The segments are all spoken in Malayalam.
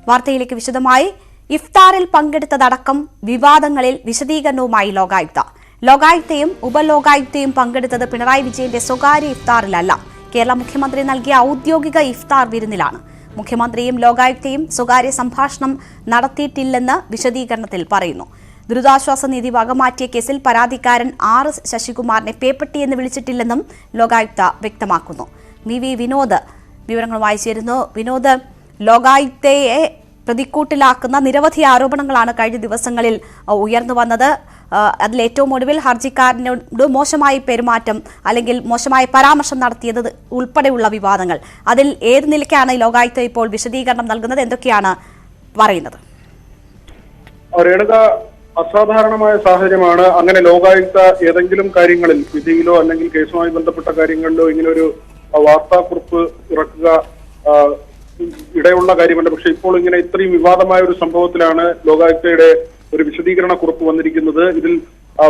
വാർത്തയിലേക്ക് വിശദമായി. ഇഫ്താറിൽ പങ്കെടുത്തതടക്കം വിവാദങ്ങളിൽ വിശദീകരണവുമായി ലോകായുക്തയും ഉപലോകായുക്തയും പങ്കെടുത്തത് പിണറായി വിജയന്റെ സ്വകാര്യ ഇഫ്താറിലല്ല, കേരള മുഖ്യമന്ത്രി നൽകിയ ഔദ്യോഗിക ഇഫ്താർ വിരുന്നിലാണ്. മുഖ്യമന്ത്രിയും ലോകായുക്തയും സ്വകാര്യ സംഭാഷണം നടത്തിയിട്ടില്ലെന്ന് വിശദീകരണത്തിൽ പറയുന്നു. ദുരിതാശ്വാസ നിധി വകമാറ്റിയ കേസിൽ പരാതിക്കാരൻ ആർ എസ് ശശികുമാറിനെ പേപ്പട്ടിയെന്ന് വിളിച്ചിട്ടില്ലെന്നും ലോകായുക്ത വ്യക്തമാക്കുന്നു. വി വിനോദ് വിവരങ്ങളുമായി ചേരുന്നു. വിനോദ്, ലോകായുക്തയെ പ്രതിക്കൂട്ടിലാക്കുന്ന നിരവധി ആരോപണങ്ങളാണ് കഴിഞ്ഞ ദിവസങ്ങളിൽ ഉയർന്നു വന്നത്. അതിൽ ഏറ്റവും ഒടുവിൽ ഹർജിക്കാരനോട് മോശമായ പെരുമാറ്റം അല്ലെങ്കിൽ മോശമായ പരാമർശം നടത്തിയത് ഉൾപ്പെടെയുള്ള വിവാദങ്ങൾ. അതിൽ ഏത് നിലയ്ക്കാണ് ലോകായുക്ത ഇപ്പോൾ വിശദീകരണം നൽകുന്നത്? എന്തൊക്കെയാണ് പറയുന്നത്? അസാധാരണമായ സാഹചര്യമാണ്. അങ്ങനെ ലോകായുക്ത ഏതെങ്കിലും കാര്യങ്ങളിൽ, വിധിയിലോ അല്ലെങ്കിൽ കേസുമായി ബന്ധപ്പെട്ട കാര്യങ്ങളിലോ ഇങ്ങനെ ഒരു വാർത്താക്കുറിപ്പ് ഇറക്കുക ഇടയുള്ള കാര്യമല്ല. പക്ഷെ ഇപ്പോൾ ഇങ്ങനെ ഇത്രയും വിവാദമായ ഒരു സംഭവത്തിലാണ് ലോകായുക്തയുടെ ഒരു വിശദീകരണ കുറിപ്പ് വന്നിരിക്കുന്നത്. ഇതിൽ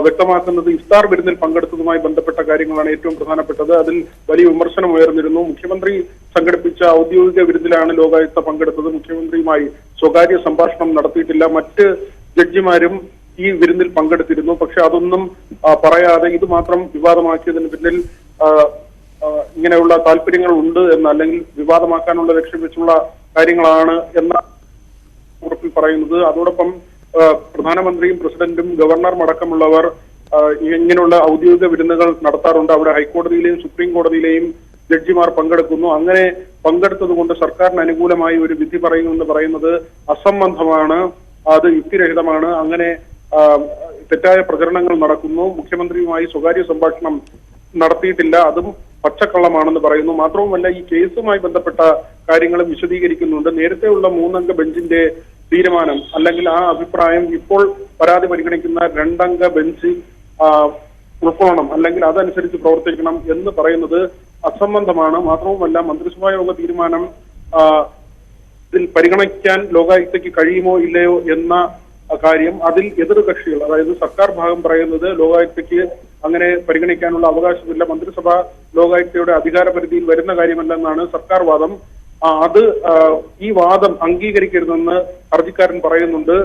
വ്യക്തമാക്കുന്നത് ഇഫ്താർ വിരുന്നിൽ പങ്കെടുത്തതുമായി ബന്ധപ്പെട്ട കാര്യങ്ങളാണ് ഏറ്റവും പ്രധാനപ്പെട്ടത്. അതിൽ വലിയ വിമർശനം ഉയർന്നിരുന്നു. മുഖ്യമന്ത്രി സംഘടിപ്പിച്ച ഔദ്യോഗിക വിരുന്നിലാണ് ലോകായുക്ത പങ്കെടുത്തത്. മുഖ്യമന്ത്രിയുമായി സ്വകാര്യ സംഭാഷണം നടത്തിയിട്ടില്ല. മറ്റ് ജഡ്ജിമാരും ഈ വിരുന്നിൽ പങ്കെടുത്തിരുന്നു. പക്ഷെ അതൊന്നും പറയാതെ ഇത് മാത്രം വിവാദമാക്കിയതിന് പിന്നിൽ ഇങ്ങനെയുള്ള താല്പര്യങ്ങൾ ഉണ്ട് എന്ന്, അല്ലെങ്കിൽ വിവാദമാക്കാനുള്ള ലക്ഷ്യം വെച്ചുള്ള കാര്യങ്ങളാണ് എന്ന കുറിപ്പിൽ പറയുന്നത്. അതോടൊപ്പം പ്രധാനമന്ത്രിയും പ്രസിഡന്റും ഗവർണറും അടക്കമുള്ളവർ ഇങ്ങനെയുള്ള ഔദ്യോഗിക വിരുന്നുകൾ നടത്താറുണ്ട്. അവിടെ ഹൈക്കോടതിയിലെയും സുപ്രീം കോടതിയിലെയും ജഡ്ജിമാർ പങ്കെടുക്കുന്നു. അങ്ങനെ പങ്കെടുത്തത് കൊണ്ട് സർക്കാരിന് അനുകൂലമായി ഒരു വിധി പറയുമെന്ന് പറയുന്നത് അസംബന്ധമാണ്, അത് യുക്തിരഹിതമാണ്. അങ്ങനെ തെറ്റായ പ്രചരണങ്ങൾ നടക്കുന്നു. മുഖ്യമന്ത്രിയുമായി സ്വകാര്യ സംഭാഷണം നടത്തിയിട്ടില്ല, അതും പച്ചക്കള്ളമാണെന്ന് പറയുന്നു. മാത്രവുമല്ല, ഈ കേസുമായി ബന്ധപ്പെട്ട കാര്യങ്ങളും വിശദീകരിക്കുന്നുണ്ട്. നേരത്തെയുള്ള 3-അംഗ ബെഞ്ചിന്റെ തീരുമാനം അല്ലെങ്കിൽ ആ അഭിപ്രായം ഇപ്പോൾ പരാതി പരിഗണിക്കുന്ന 2-അംഗ ബെഞ്ച് ഉൾക്കൊള്ളണം, അല്ലെങ്കിൽ അതനുസരിച്ച് പ്രവർത്തിക്കണം എന്ന് പറയുന്നത് അസംബന്ധമാണ്. മാത്രവുമല്ല, മന്ത്രിസഭാ യോഗ തീരുമാനം ഇതിൽ പരിഗണിക്കാൻ ലോകായുക്തയ്ക്ക് കഴിയുമോ ഇല്ലയോ എന്ന കാര്യം, അതിൽ എതിർകക്ഷികൾ, അതായത് സർക്കാർ ഭാഗം പറയുന്നത് ലോകായുക്തയ്ക്ക് അങ്ങനെ പരിഗണിക്കാനുള്ള അവകാശമില്ല, മന്ത്രിസഭ ലോകായുക്തയുടെ അധികാര പരിധിയിൽ വരുന്ന കാര്യമല്ലെന്നാണ് സർക്കാർ വാദം. അത് ഈ വാദം അംഗീകരിക്കരുതെന്ന് ഹർജിക്കാരൻ പറയുന്നുണ്ട്.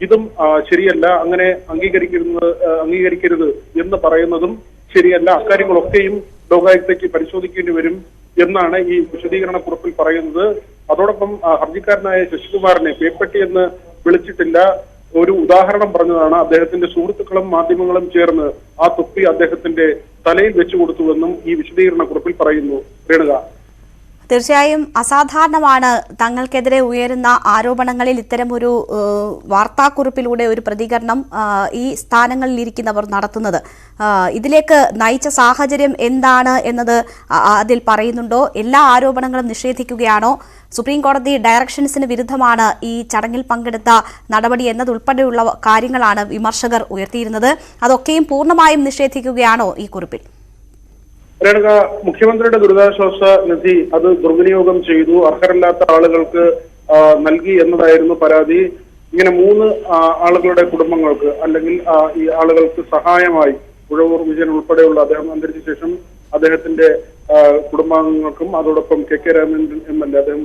ഇതും ശരിയല്ല. അങ്ങനെ അംഗീകരിക്കരുത് എന്ന് പറയുന്നതും ശരിയല്ല. അക്കാര്യങ്ങളൊക്കെയും ലോകായുക്തയ്ക്ക് പരിശോധിക്കേണ്ടി വരും എന്നാണ് ഈ വിശദീകരണ കുറിപ്പിൽ പറയുന്നത്. അതോടൊപ്പം ഹർജിക്കാരനായ ശശികുമാറിനെ പേപ്പട്ടി എന്ന് വിളിച്ചിട്ടില്ല. ഒരു ഉദാഹരണം പറഞ്ഞതാണ്. അദ്ദേഹത്തിന്റെ സുഹൃത്തുക്കളും മാധ്യമങ്ങളും ചേർന്ന് ആ തൊപ്പി അദ്ദേഹത്തിന്റെ തലയിൽ വെച്ചു കൊടുത്തുവെന്നും ഈ വിശദീകരണ കുറിപ്പിൽ പറയുന്നു. രേണുക, തീർച്ചയായും അസാധാരണമാണ് തങ്ങൾക്കെതിരെ ഉയരുന്ന ആരോപണങ്ങളിൽ ഇത്തരമൊരു വാർത്താക്കുറിപ്പിലൂടെ ഒരു പ്രതികരണം ഈ സ്ഥാനങ്ങളിൽ ഇരിക്കുന്നവർ നടത്തുന്നത്. ഇതിലേക്ക് നയിച്ച സാഹചര്യം എന്താണ് എന്നത് അതിൽ പറയുന്നുണ്ടോ? എല്ലാ ആരോപണങ്ങളും നിഷേധിക്കുകയാണോ? സുപ്രീം കോടതി ഡയറക്ഷൻസിന് വിരുദ്ധമാണ് ഈ ചടങ്ങിൽ പങ്കെടുത്ത നടപടി എന്നതുൾപ്പെടെയുള്ള കാര്യങ്ങളാണ് വിമർശകർ ഉയർത്തിയിരുന്നത്. അതൊക്കെയും പൂർണ്ണമായും നിഷേധിക്കുകയാണോ ഈ കുറിപ്പിൽ? രേണുക, മുഖ്യമന്ത്രിയുടെ ദുരിതാശ്വാസ നിധി അത് ദുർവിനിയോഗം ചെയ്തു, അർഹരല്ലാത്ത ആളുകൾക്ക് നൽകി എന്നതായിരുന്നു പരാതി. ഇങ്ങനെ 3 ആളുകളുടെ കുടുംബങ്ങൾക്ക് അല്ലെങ്കിൽ ഈ ആളുകൾക്ക് സഹായമായി ഉഴവൂർ വിജയൻ ഉൾപ്പെടെയുള്ള അദ്ദേഹം അന്തരിച്ച ശേഷം അദ്ദേഹത്തിന്റെ കുടുംബാംഗങ്ങൾക്കും അതോടൊപ്പം കെ രാമചന്ദ്രൻ MLA, അദ്ദേഹം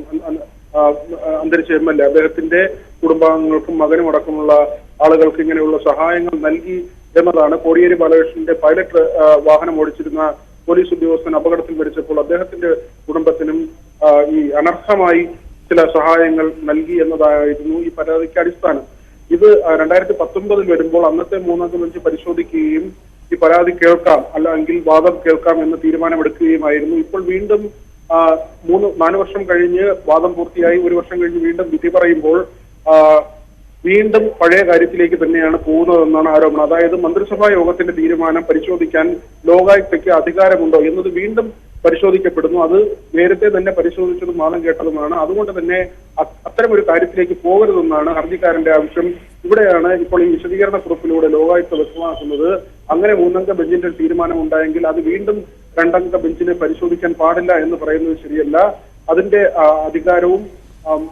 അന്തരിച്ച MLA, അദ്ദേഹത്തിന്റെ കുടുംബാംഗങ്ങൾക്കും മകനും അടക്കമുള്ള ആളുകൾക്ക് ഇങ്ങനെയുള്ള സഹായങ്ങൾ നൽകി എന്നതാണ്. കോടിയേരി ബാലകൃഷ്ണന്റെ പൈലറ്റ് വാഹനം ഓടിച്ചിരുന്ന പോലീസ് ഉദ്യോഗസ്ഥൻ അപകടത്തിൽ മരിച്ചപ്പോൾ അദ്ദേഹത്തിന്റെ കുടുംബത്തിനും ഈ അനർഹമായി ചില സഹായങ്ങൾ നൽകി എന്നതായിരുന്നു ഈ പരാതിക്ക് അടിസ്ഥാനം. ഇത് 2019 വരുമ്പോൾ അന്നത്തെ 3-അംഗ ബെഞ്ച് പരിശോധിക്കുകയും ഈ പരാതി കേൾക്കാം അല്ലെങ്കിൽ വാദം കേൾക്കാം എന്ന തീരുമാനമെടുക്കുകയുമായിരുന്നു. ഇപ്പോൾ വീണ്ടും 4 വർഷം കഴിഞ്ഞ് വാദം പൂർത്തിയായി, 1 വർഷം കഴിഞ്ഞ് വീണ്ടും വിധി പറയുമ്പോൾ വീണ്ടും പഴയ കാര്യത്തിലേക്ക് തന്നെയാണ് പോകുന്നതെന്നാണ് ആരോപണം. അതായത് മന്ത്രിസഭാ യോഗത്തിന്റെ തീരുമാനം പരിശോധിക്കാൻ ലോകായുക്തയ്ക്ക് അധികാരമുണ്ടോ എന്നത് വീണ്ടും പരിശോധിക്കപ്പെടുന്നു. അത് നേരത്തെ തന്നെ പരിശോധിച്ചതും വാദം കേട്ടതുമാണ്. അതുകൊണ്ട് തന്നെ അത്തരമൊരു കാര്യത്തിലേക്ക് പോകരുതെന്നാണ് ഹർജിക്കാരന്റെ ആവശ്യം. ഇവിടെയാണ് ഇപ്പോൾ ഈ വിശദീകരണ കുറിപ്പിലൂടെ ലോകായുക്ത വ്യക്തമാക്കുന്നത്. അങ്ങനെ 3-അംഗ ബെഞ്ചിന്റെ തീരുമാനം ഉണ്ടായെങ്കിൽ അത് വീണ്ടും 2-അംഗ ബെഞ്ചിനെ പരിശോധിക്കാൻ പാടില്ല എന്ന് പറയുന്നത് ശരിയല്ല. അതിന്റെ അധികാരവും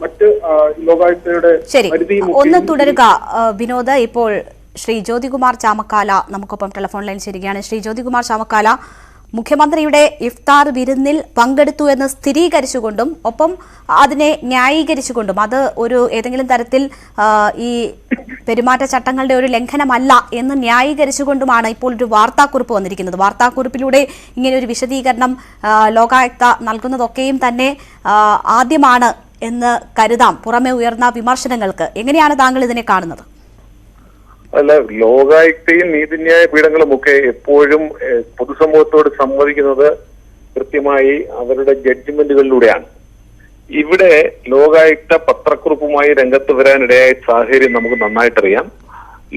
മറ്റ് ലോകായുക്തയുടെ പരിധിയും. ഒന്ന് തുടരുക വിനോദ്. ഇപ്പോൾ ശ്രീ ജ്യോതികുമാർ ചാമക്കാല നമുക്കൊപ്പം ടെലിഫോൺ ലൈൻ ചേരുകയാണ്. ശ്രീ ജ്യോതികുമാർ ചാമക്കാല, മുഖ്യമന്ത്രിയുടെ ഇഫ്താർ വിരുന്നിൽ പങ്കെടുത്തു എന്ന് സ്ഥിരീകരിച്ചുകൊണ്ടും ഒപ്പം അതിനെ ന്യായീകരിച്ചുകൊണ്ടും അത് ഒരു ഏതെങ്കിലും തരത്തിൽ ഈ പെരുമാറ്റച്ചട്ടങ്ങളുടെ ഒരു ലംഘനമല്ല എന്ന് ന്യായീകരിച്ചുകൊണ്ടുമാണ് ഇപ്പോൾ ഒരു വാർത്താക്കുറിപ്പ് വന്നിരിക്കുന്നത്. വാർത്താക്കുറിപ്പിലൂടെ ഇങ്ങനെ ഒരു വിശദീകരണം ലോകായുക്ത നൽകുന്നതൊക്കെയും തന്നെ ആദ്യമാണ് എന്ന് കരുതാം. പുറമെ ഉയർന്ന വിമർശനങ്ങൾക്ക് എങ്ങനെയാണ് താങ്കൾ ഇതിനെ കാണുന്നത്? അല്ല, ലോകായുക്തയും നീതിന്യായ പീഠങ്ങളും ഒക്കെ എപ്പോഴും പൊതുസമൂഹത്തോട് സംവദിക്കുന്നത് കൃത്യമായി അവരുടെ ജഡ്ജ്മെന്റുകളിലൂടെയാണ്. ഇവിടെ ലോകായുക്ത പത്രക്കുറിപ്പുമായി രംഗത്ത് വരാനിടയായ സാഹചര്യം നമുക്ക് നന്നായിട്ടറിയാം.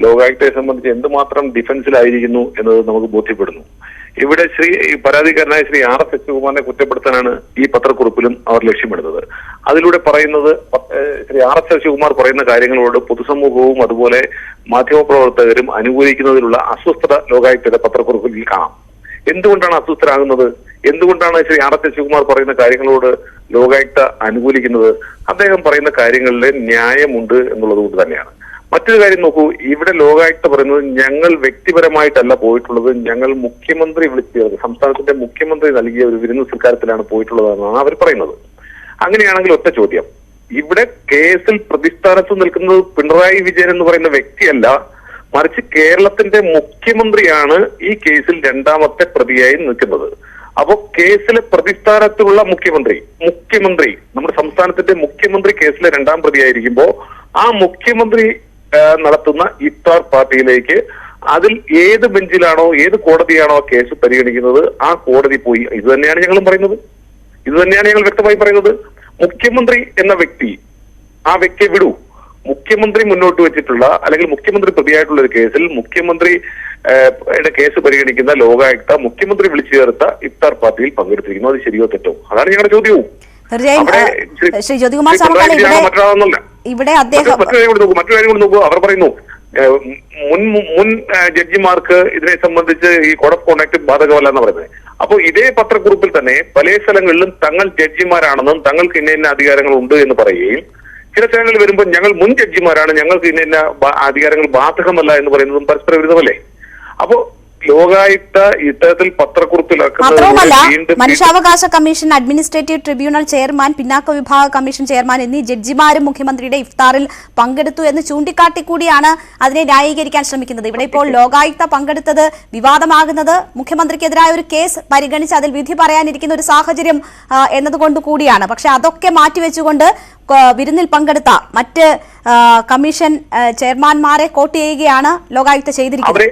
ലോകായുക്തയെ സംബന്ധിച്ച് എന്തുമാത്രം ഡിഫൻസിലായിരിക്കുന്നു എന്നത് നമുക്ക് ബോധ്യപ്പെടുന്നു. ഇവിടെ പരാതിക്കാരനായ ശ്രീ ആർ എസ് ശശികുമാറിനെ കുറ്റപ്പെടുത്താനാണ് ഈ പത്രക്കുറിപ്പിലും അവർ ലക്ഷ്യമിടുന്നത്. അതിലൂടെ പറയുന്നത് ശ്രീ ആർ എസ് ശശികുമാർ പറയുന്ന കാര്യങ്ങളോട് പൊതുസമൂഹവും അതുപോലെ മാധ്യമപ്രവർത്തകരും അനുകൂലിക്കുന്നതിലുള്ള അസ്വസ്ഥത ലോകായുക്തയുടെ പത്രക്കുറിപ്പിൽ കാണാം. എന്തുകൊണ്ടാണ് അസ്വസ്ഥരാകുന്നത്? എന്തുകൊണ്ടാണ് ശ്രീ ആർ എസ് ശശികുമാർ പറയുന്ന കാര്യങ്ങളോട് ലോകായുക്ത അനുകൂലിക്കുന്നത്? അദ്ദേഹം പറയുന്ന കാര്യങ്ങളിൽ ന്യായമുണ്ട് എന്നുള്ളത് കൊണ്ട് തന്നെയാണ്. മറ്റൊരു കാര്യം നോക്കൂ, ഇവിടെ ലോകായുക്ത പറയുന്നത് ഞങ്ങൾ വ്യക്തിപരമായിട്ടല്ല പോയിട്ടുള്ളത്, ഞങ്ങൾ മുഖ്യമന്ത്രി വിളിച്ചത് സംസ്ഥാനത്തിന്റെ മുഖ്യമന്ത്രി നൽകിയ ഒരു വിരുന്ന് സൽക്കാരത്തിലാണ് പോയിട്ടുള്ളതെന്നാണ് അവർ പറയുന്നത്. അങ്ങനെയാണെങ്കിൽ ഒറ്റ ചോദ്യം, ഇവിടെ കേസിൽ പ്രതിസ്ഥാനത്ത് നിൽക്കുന്നത് പിണറായി വിജയൻ എന്ന് പറയുന്ന വ്യക്തിയല്ല, മറിച്ച് കേരളത്തിന്റെ മുഖ്യമന്ത്രിയാണ് ഈ കേസിൽ രണ്ടാമത്തെ പ്രതിയായി നിൽക്കുന്നത്. അപ്പോ കേസിലെ പ്രതിസ്ഥാനത്തുള്ള മുഖ്യമന്ത്രി നമ്മുടെ സംസ്ഥാനത്തിന്റെ മുഖ്യമന്ത്രി കേസിലെ രണ്ടാം പ്രതിയായിരിക്കുമ്പോ ആ മുഖ്യമന്ത്രി നടത്തുന്ന ഇഫ്താർ പാർട്ടിയിലേക്ക് അതിൽ ഏത് ബെഞ്ചിലാണോ ഏത് കോടതിയാണോ ആ കേസ് പരിഗണിക്കുന്നത് ആ കോടതി പോയി. ഇത് തന്നെയാണ് ഞങ്ങളും പറയുന്നത്, ഇത് തന്നെയാണ് ഞങ്ങൾ വ്യക്തമായി പറയുന്നത്. മുഖ്യമന്ത്രി എന്ന വ്യക്തി, ആ വ്യക്തിയെ വിടൂ. മുഖ്യമന്ത്രി മുന്നോട്ട് വെച്ചിട്ടുള്ള അല്ലെങ്കിൽ മുഖ്യമന്ത്രി പ്രതിയായിട്ടുള്ള ഒരു കേസിൽ മുഖ്യമന്ത്രിയുടെ കേസ് പരിഗണിക്കുന്ന ലോകായുക്ത മുഖ്യമന്ത്രി വിളിച്ചു ചേർത്ത ഇഫ്താർ പാർട്ടിയിൽ പങ്കെടുത്തിരിക്കുന്നു. അത് ശരിയോ തെറ്റോ? അതാണ് ഞങ്ങളുടെ ചോദ്യവും. ശ്രീ ജ്യോതികുമാർ സാമക്കാല ഇവിടെ മറ്റൊരു കാര്യം കൂടി നോക്കൂ. അവർ പറയുന്നു മുൻ ജഡ്ജിമാർക്ക് ഇതിനെ സംബന്ധിച്ച് ഈ കോഡ് ഓഫ് കോണ്ടാക്ട് ബാധകമല്ല എന്ന് പറയുന്നത്. അപ്പോൾ ഇതേ പത്രക്കുറിപ്പിൽ തന്നെ പല സ്ഥലങ്ങളിലും തങ്ങൾ ജഡ്ജിമാരാണെന്നും തങ്ങൾക്ക് ഇന്ന അധികാരങ്ങൾ ഉണ്ട് എന്ന് പറയുകയും ചില സ്ഥലങ്ങളിൽ വരുമ്പോൾ ഞങ്ങൾ മുൻ ജഡ്ജിമാരാണ്, ഞങ്ങൾക്ക് ഇന്ന അധികാരങ്ങൾ ബാധകമല്ല എന്ന് പറയുന്നതും പരസ്പര വിരുദ്ധമല്ലേ? അപ്പോ ലോകായുക്ത ഇത്തരത്തിൽ മാത്രവുമല്ല മനുഷ്യാവകാശ കമ്മീഷൻ, അഡ്മിനിസ്ട്രേറ്റീവ് ട്രിബ്യൂണൽ ചെയർമാൻ, പിന്നാക്ക വിഭാഗ കമ്മീഷൻ ചെയർമാൻ എന്നീ ജഡ്ജിമാരും മുഖ്യമന്ത്രിയുടെ ഇഫ്താറിൽ പങ്കെടുത്തു എന്ന് ചൂണ്ടിക്കാട്ടി കൂടിയാണ് അതിനെ ന്യായീകരിക്കാൻ ശ്രമിക്കുന്നത്. ഇവിടെ ഇപ്പോൾ ലോകായുക്ത പങ്കെടുത്തത് വിവാദമാകുന്നത് മുഖ്യമന്ത്രിക്കെതിരായ ഒരു കേസ് പരിഗണിച്ച് അതിൽ വിധി പറയാനിരിക്കുന്ന ഒരു സാഹചര്യം എന്നതുകൊണ്ട് കൂടിയാണ്. പക്ഷെ അതൊക്കെ മാറ്റിവെച്ചുകൊണ്ട് വിരുന്നിൽ പങ്കെടുത്ത മറ്റ് കമ്മീഷൻ ചെയർമാൻമാരെ കോട്ട് ചെയ്യുകയാണ് ലോകായുക്ത ചെയ്തിരിക്കുന്നത്.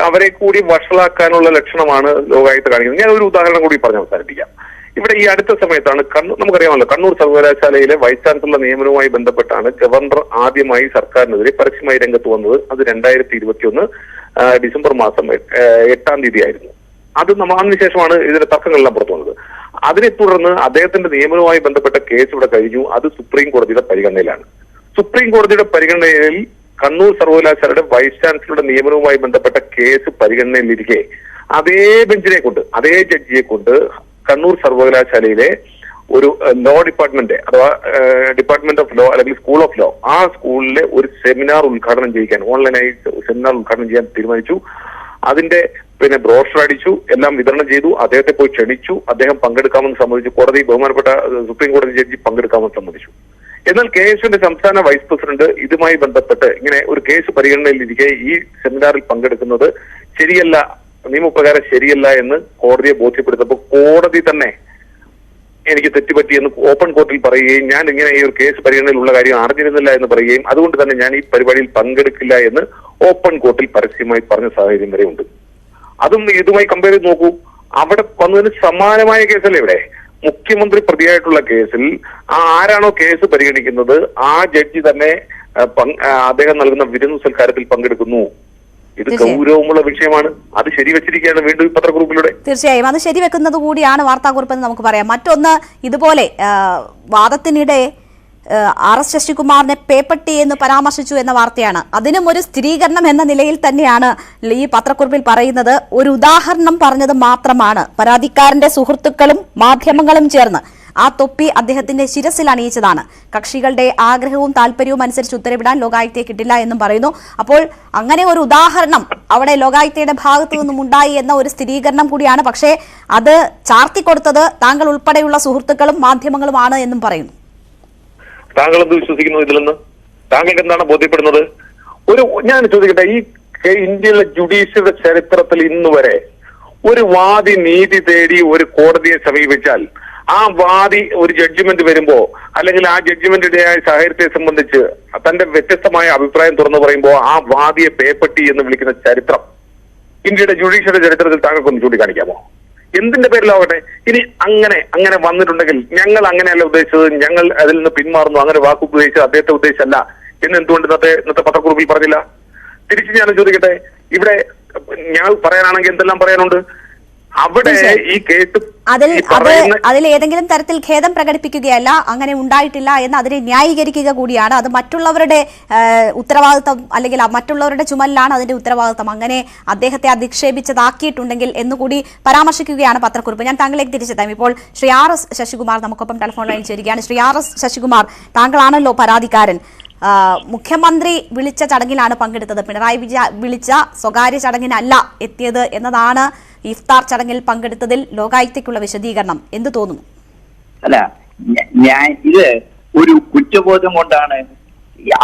അവരെ കൂടി വഷളാക്കാനുള്ള ലക്ഷണമാണ് ലോകായുക്ത കാണിക്കുന്നത്. ഞാൻ ഒരു ഉദാഹരണം കൂടി പറഞ്ഞ് അവസാനിപ്പിക്കാം. ഇവിടെ ഈ അടുത്ത സമയത്താണ് നമുക്കറിയാമല്ലോ, കണ്ണൂർ സർവകലാശാലയിലെ വൈസ് ചാൻസലർ നിയമനവുമായി ബന്ധപ്പെട്ടാണ് ഗവർണർ ആദ്യമായി സർക്കാരിനെതിരെ പരസ്യമായി രംഗത്ത് വന്നത്. അത് 2021 ഡിസംബർ മാസം 8-ാം തീയതി ആയിരുന്നു. അത് അതിനുശേഷമാണ് ഇതിന്റെ തർക്കങ്ങളെല്ലാം പുറത്തു വന്നത്. അതിനെ തുടർന്ന് അദ്ദേഹത്തിന്റെ നിയമനവുമായി ബന്ധപ്പെട്ട കേസ് ഇവിടെ കഴിഞ്ഞു. അത് സുപ്രീം കോടതിയുടെ പരിഗണനയിലാണ്. സുപ്രീം കോടതിയുടെ പരിഗണനയിൽ കണ്ണൂർ സർവകലാശാലയുടെ വൈസ് ചാൻസലറുടെ നിയമനവുമായി ബന്ധപ്പെട്ട കേസ് പരിഗണനയിലിരിക്കെ അതേ ബെഞ്ചിനെ കൊണ്ട്, അതേ ജഡ്ജിയെ കൊണ്ട് കണ്ണൂർ സർവകലാശാലയിലെ ഒരു ലോ ഡിപ്പാർട്ട്മെന്റ് അഥവാ ഡിപ്പാർട്ട്മെന്റ് ഓഫ് ലോ അല്ലെങ്കിൽ സ്കൂൾ ഓഫ് ലോ, ആ സ്കൂളിലെ ഒരു സെമിനാർ ഉദ്ഘാടനം ചെയ്യിക്കാൻ, ഓൺലൈനായി സെമിനാർ ഉദ്ഘാടനം ചെയ്യാൻ തീരുമാനിച്ചു. അതിന്റെ ബ്രോഷർ അടിച്ചു, എല്ലാം വിതരണം ചെയ്തു. അദ്ദേഹത്തെ പോയി ക്ഷണിച്ചു. അദ്ദേഹം പങ്കെടുക്കാമെന്ന് സമ്മതിച്ചു. കോടതി ബഹുമാനപ്പെട്ട സുപ്രീം കോടതി ജഡ്ജി പങ്കെടുക്കാമെന്ന് സമ്മതിച്ചു. എന്നാൽ KSUവിന്റെ സംസ്ഥാന വൈസ് പ്രസിഡന്റ് ഇതുമായി ബന്ധപ്പെട്ട് ഇങ്ങനെ ഒരു കേസ് പരിഗണനയിലിരിക്കെ ഈ സെമിനാറിൽ പങ്കെടുക്കുന്നത് ശരിയല്ല, നിയമപ്രകാരം ശരിയല്ല എന്ന് കോടതിയെ ബോധ്യപ്പെടുത്തപ്പോൾ കോടതി തന്നെ എനിക്ക് തെറ്റുപറ്റിയെന്ന് ഓപ്പൺ കോർട്ടിൽ പറയുകയും ഞാൻ ഇങ്ങനെ ഈ ഒരു കേസ് പരിഗണനയിലുള്ള കാര്യം അറിഞ്ഞിരുന്നില്ല എന്ന് പറയുകയും അതുകൊണ്ട് തന്നെ ഞാൻ ഈ പരിപാടിയിൽ പങ്കെടുക്കില്ല എന്ന് ഓപ്പൺ കോർട്ടിൽ പരസ്യമായി പറഞ്ഞ സാഹചര്യം വരെ ഉണ്ട്. അതും ഇതുമായി കമ്പയർ ചെയ്ത് നോക്കൂ. അവിടെ വന്നതിന് സമാനമായ കേസല്ലേ ഇവിടെ? മുഖ്യമന്ത്രി പ്രതിയായിട്ടുള്ള കേസിൽ ആരാണോ കേസ് പരിഗണിക്കുന്നത് ആ ജഡ്ജി തന്നെ അദ്ദേഹം നൽകുന്ന വിരുന്ന് സൽക്കാരത്തിൽ പങ്കെടുക്കുന്നു. ഇത് ഗൗരവമുള്ള വിഷയമാണ്. അത് ശരിവെച്ചിരിക്കുകയാണ് വീണ്ടും ഈ പത്രക്കുറിപ്പിലൂടെ. തീർച്ചയായും അത് ശരിവെക്കുന്നത് കൂടിയാണ് വാർത്താക്കുറിപ്പെന്ന് നമുക്ക് പറയാം. മറ്റൊന്ന്, ഇതുപോലെ വാദത്തിനിടെ RS ശശികുമാറിനെ പേപ്പട്ടി എന്ന് പരാമർശിച്ചു എന്ന വാർത്തയാണ്. അതിനും ഒരു സ്ഥിരീകരണം എന്ന നിലയിൽ തന്നെയാണ് ഈ പത്രക്കുറിപ്പിൽ പറയുന്നത്. ഒരു ഉദാഹരണം പറഞ്ഞത് മാത്രമാണ്. പരാതിക്കാരന്റെ സുഹൃത്തുക്കളും മാധ്യമങ്ങളും ചേർന്ന് ആ തൊപ്പി അദ്ദേഹത്തിന്റെ ശിരസിൽ അണിയിച്ചതാണ്. കക്ഷികളുടെ ആഗ്രഹവും താല്പര്യവും അനുസരിച്ച് ഉത്തരവിടാൻ ലോകായുക്തയെ കിട്ടില്ല എന്നും പറയുന്നു. അപ്പോൾ അങ്ങനെ ഒരു ഉദാഹരണം അവിടെ ലോകായുക്തയുടെ ഭാഗത്തു നിന്നും ഉണ്ടായി എന്ന ഒരു സ്ഥിരീകരണം കൂടിയാണ്. പക്ഷേ അത് ചാർത്തിക്കൊടുത്തത് താങ്കൾ ഉൾപ്പെടെയുള്ള സുഹൃത്തുക്കളും മാധ്യമങ്ങളുമാണ് എന്നും പറയുന്നു. താങ്കൾ എന്ത് വിശ്വസിക്കുന്നു ഇതിൽ നിന്ന്? താങ്കൾക്ക് എന്താണ് ബോധ്യപ്പെടുന്നത്? ഞാൻ ചോദിക്കട്ടെ, ഈ ഇന്ത്യയിലെ ജുഡീഷ്യറിയുടെ ചരിത്രത്തിൽ ഇന്ന് വരെ ഒരു വാദി നീതി തേടി ഒരു കോടതിയെ സമീപിച്ചാൽ ആ വാദി ഒരു ജഡ്ജിമെന്റ് വരുമ്പോ അല്ലെങ്കിൽ ആ ജഡ്ജിമെന്റിന്റെയായ സാഹചര്യത്തെ സംബന്ധിച്ച് തന്റെ വ്യത്യസ്തമായ അഭിപ്രായം തുറന്നു പറയുമ്പോൾ ആ വാദിയെ പേപ്പട്ടി എന്ന് വിളിക്കുന്ന ചരിത്രം ഇന്ത്യയുടെ ജുഡീഷ്യറി ചരിത്രത്തിൽ താങ്കൾക്കൊന്ന് ചൂണ്ടിക്കാണിക്കാമോ? എന്തിന്റെ പേരിലാവട്ടെ. ഇനി അങ്ങനെ വന്നിട്ടുണ്ടെങ്കിൽ ഞങ്ങൾ അങ്ങനെയല്ല ഉദ്ദേശിച്ചത്, ഞങ്ങൾ അതിൽ നിന്ന് പിന്മാറുന്നു, അങ്ങനെ വാക്ക് ഉപദേശിച്ചത് അദ്ദേഹത്തെ ഉദ്ദേശിച്ചല്ല എന്ന് എന്തുകൊണ്ട് ഇന്നത്തെ പത്രക്കുറിപ്പിൽ പറഞ്ഞില്ല? തിരിച്ച് ഞാൻ ചോദിക്കട്ടെ, ഇവിടെ ഞാൻ പറയാനാണെങ്കിൽ എന്തെല്ലാം പറയാനുണ്ട്. അവിടെ ഈ കേസ് അതിൽ ഏതെങ്കിലും തരത്തിൽ ഖേദം പ്രകടിപ്പിക്കുകയല്ല, അങ്ങനെ ഉണ്ടായിട്ടില്ല എന്ന് അതിനെ ന്യായീകരിക്കുക കൂടിയാണ്. അത് മറ്റുള്ളവരുടെ ഉത്തരവാദിത്തം അല്ലെങ്കിൽ മറ്റുള്ളവരുടെ ചുമലിലാണ് അതിന്റെ ഉത്തരവാദിത്തം. അങ്ങനെ അദ്ദേഹത്തെ അധിക്ഷേപിച്ചതാക്കിയിട്ടുണ്ടെങ്കിൽ എന്നുകൂടി പരാമർശിക്കുകയാണ് പത്രക്കുറിപ്പ്. ഞാൻ താങ്കളിലേക്ക് തിരിച്ചെത്താം. ഇപ്പോൾ ശ്രീ ആർ എസ് ശശികുമാർ നമുക്കൊപ്പം ടെലിഫോൺ ലൈനിൽ ചേരുകയാണ്. ശ്രീ ആർ എസ് ശശികുമാർ, താങ്കളാണല്ലോ പരാതിക്കാരൻ. മുഖ്യമന്ത്രി വിളിച്ച ചടങ്ങിലാണ് പങ്കെടുത്തത്. പിണറായി വിളിച്ച സ്വകാര്യ ചടങ്ങിനല്ല എത്തിയത് എന്നതാണ് ഇഫ്താർ ചടങ്ങിൽ പങ്കെടുത്തതിൽ ലോകായുക്തയ്ക്കുള്ള വിശദീകരണം. എന്ത് തോന്നുന്നു? അല്ല, ഞാൻ ഇത് ഒരു കുറ്റബോധം കൊണ്ടാണ്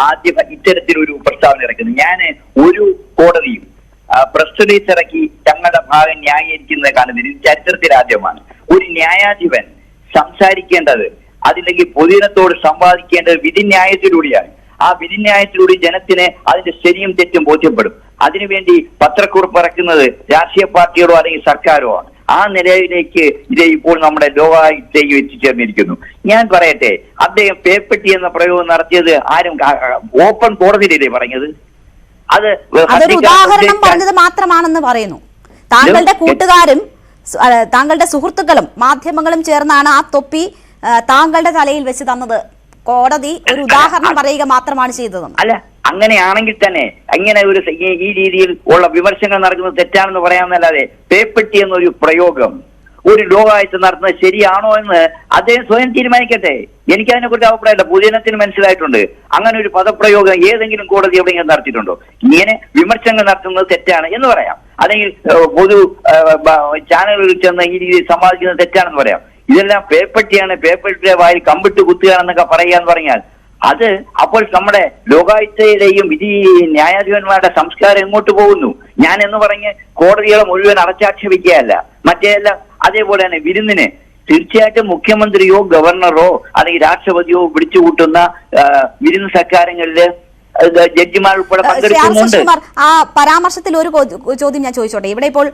ആദ്യം ഇത്തരത്തിലൊരു പ്രസ്താവന ഇറക്കുന്നത്. ഞാൻ ഒരു കോടതിയും പ്രസ് റിലീസ് ഇറക്കി തങ്ങളുടെ ഭാഗം ന്യായീകരിക്കുന്നത് കാണുന്നത് ചരിത്രത്തിൽ ആദ്യമാണ്. ഒരു ന്യായാധിപൻ സംസാരിക്കേണ്ടത്, അതില്ലെങ്കിൽ പൊതുജനത്തോട് സംവാദിക്കേണ്ടത് വിധിന്യായത്തിലൂടെയാണ്. ആ വിധിന്യായത്തിലൂടെ ജനത്തിന് അതിന്റെ ശരിയും തെറ്റും ബോധ്യപ്പെടും. അതിനുവേണ്ടി പത്രക്കുറിപ്പ് ഇറക്കുന്നത് രാഷ്ട്രീയ പാർട്ടികളോ അല്ലെങ്കിൽ സർക്കാരോ ആണ്. ആ നിലയിലേക്ക് ഇത് ഇപ്പോൾ നമ്മുടെ ലോകായുക്തയിൽ എത്തിച്ചേർന്നിരിക്കുന്നു. ഞാൻ പറയട്ടെ, അദ്ദേഹം പേപ്പട്ടി എന്ന പ്രയോഗം നടത്തിയത് ആരും ഓപ്പൺ കോടതിയിലല്ലേ പറഞ്ഞത്? അതൊരു ഉദാഹരണം പറഞ്ഞത് മാത്രമാണെന്ന് പറയുന്നു. താങ്കളുടെ കൂട്ടുകാരും താങ്കളുടെ സുഹൃത്തുക്കളും മാധ്യമങ്ങളും ചേർന്നാണ് ആ തൊപ്പി താങ്കളുടെ തലയിൽ വെച്ച് തന്നത്. കോടതി ഒരു ഉദാഹരണം പറയുക മാത്രമാണ് ചെയ്തത്. അല്ല, അങ്ങനെയാണെങ്കിൽ തന്നെ അങ്ങനെ ഒരു ഈ രീതിയിൽ ഉള്ള വിമർശനങ്ങൾ നടക്കുന്നത് തെറ്റാണെന്ന് പറയാമെന്നല്ലാതെ പേപ്പട്ടി എന്നൊരു പ്രയോഗം ഒരു ലോകായുക്ത നടത്തുന്നത് ശരിയാണോ എന്ന് അദ്ദേഹം സ്വയം തീരുമാനിക്കട്ടെ. എനിക്കതിനെ കുറിച്ച് അഭിപ്രായമില്ല. പൊതുജനത്തിന് മനസ്സിലായിട്ടുണ്ട് അങ്ങനെ ഒരു പദപ്രയോഗം ഏതെങ്കിലും കോടതി എവിടെയെങ്കിലും നടത്തിയിട്ടുണ്ടോ. ഇങ്ങനെ വിമർശനങ്ങൾ നടത്തുന്നത് തെറ്റാണ് എന്ന് പറയാം, അല്ലെങ്കിൽ പൊതു ചാനലുകളിൽ ചെന്ന് ഈ രീതിയിൽ സമ്പാദിക്കുന്നത് തെറ്റാണെന്ന് പറയാം. ഇതെല്ലാം പേപ്പട്ടിയാണ്, പേപ്പട്ടിയുടെ വായിൽ കമ്പിട്ട് കുത്തുകയാണെന്നൊക്കെ പറയുക എന്ന് പറഞ്ഞാൽ അത് അപ്പോൾ നമ്മുടെ ലോകായുക്തയുടെയും വിധി ന്യായാധിപന്മാരുടെ സംസ്കാരം എങ്ങോട്ട് പോകുന്നു? ഞാൻ എന്ന് പറഞ്ഞ് കോടതികളെ മുഴുവൻ അടച്ചാക്ഷേപിക്കുകയല്ല, മറ്റേതെല്ലാം അതേപോലെ തന്നെ വിരുന്നിന് തീർച്ചയായിട്ടും മുഖ്യമന്ത്രിയോ ഗവർണറോ അല്ലെങ്കിൽ രാഷ്ട്രപതിയോ വിളിച്ചു കൂട്ടുന്ന വിരുന്ന് സൽക്കാരങ്ങളില് ജഡ്ജിമാർ ഉൾപ്പെടെ പങ്കെടുക്കുന്നുണ്ട്. ആ പരാമർശത്തിൽ ഒരു ചോദ്യം ഞാൻ ചോദിച്ചോട്ടെ. ഇവിടെ ഇപ്പോൾ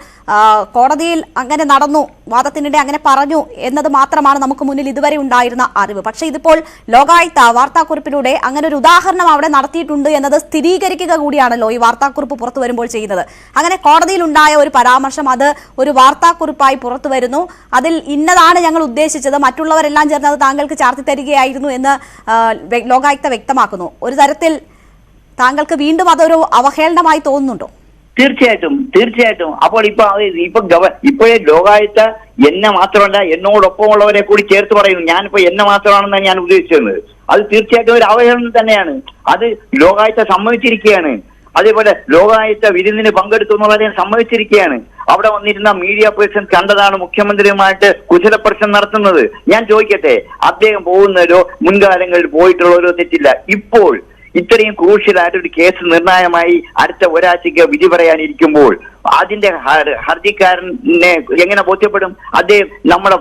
കോടതിയിൽ അങ്ങനെ നടന്നു, വാദത്തിനിടെ അങ്ങനെ പറഞ്ഞു എന്നത് മാത്രമാണ് നമുക്ക് മുന്നിൽ ഇതുവരെ ഉണ്ടായിരുന്ന അറിവ്. പക്ഷേ ഇതിപ്പോൾ ലോകായുക്ത വാർത്താക്കുറിപ്പിലൂടെ അങ്ങനെ ഒരു ഉദാഹരണം അവിടെ നടത്തിയിട്ടുണ്ട് എന്നത് സ്ഥിരീകരിക്കുക കൂടിയാണല്ലോ ഈ വാർത്താക്കുറിപ്പ് പുറത്തു വരുമ്പോൾ ചെയ്യുന്നത്. അങ്ങനെ കോടതിയിൽ ഉണ്ടായ ഒരു പരാമർശം അത് ഒരു വാർത്താക്കുറിപ്പായി പുറത്തു വരുന്നു. അതിൽ ഇന്നതാണ് ഞങ്ങൾ ഉദ്ദേശിച്ചത്, മറ്റുള്ളവരെല്ലാം ചേർന്ന് അത് താങ്കൾക്ക് ചാർത്തി തരികയായിരുന്നു എന്ന് ലോകായുക്ത വ്യക്തമാക്കുന്നു. ഒരു തരത്തിൽ താങ്കൾക്ക് വീണ്ടും അതൊരു അവഹേളനമായി തോന്നുന്നുണ്ടോ? തീർച്ചയായിട്ടും. അപ്പോൾ ഇപ്പോഴേ ലോകായുക്ത എന്നെ മാത്രമല്ല എന്നോടൊപ്പമുള്ളവരെ കൂടി ചേർത്ത് പറയുന്നു. ഞാനിപ്പോ എന്നെ മാത്രമാണെന്നാണ് ഞാൻ ഉദ്ദേശിച്ചത്. അത് തീർച്ചയായിട്ടും ഒരു അവഹേളനം തന്നെയാണ്. അത് ലോകായുക്ത സമ്മതിച്ചിരിക്കുകയാണ്. അതേപോലെ ലോകായുക്ത വിരുന്നിന് പങ്കെടുത്തു എന്നുള്ളതിനെ സമ്മതിച്ചിരിക്കുകയാണ്. അവിടെ വന്നിരുന്ന മീഡിയ പേഴ്സൺ കണ്ടതാണ് മുഖ്യമന്ത്രിയുമായിട്ട് കുശലപ്രശ്നം നടത്തുന്നത്. ഞാൻ ചോദിക്കട്ടെ, അദ്ദേഹം പോകുന്നതിലോ മുൻകാലങ്ങളിൽ പോയിട്ടുള്ളവരോ തെറ്റില്ല. ഇപ്പോൾ ഇത്രയും ക്രൂഷ്യലായിട്ടൊരു കേസ് നിർണായകമായി അടുത്ത ഒരാഴ്ചയ്ക്ക് വിധി പറയാനിരിക്കുമ്പോൾ അതിന്റെ ഹർജിക്കാരനെ എങ്ങനെ ബോധ്യപ്പെടും? അദ്ദേഹം നമ്മുടെ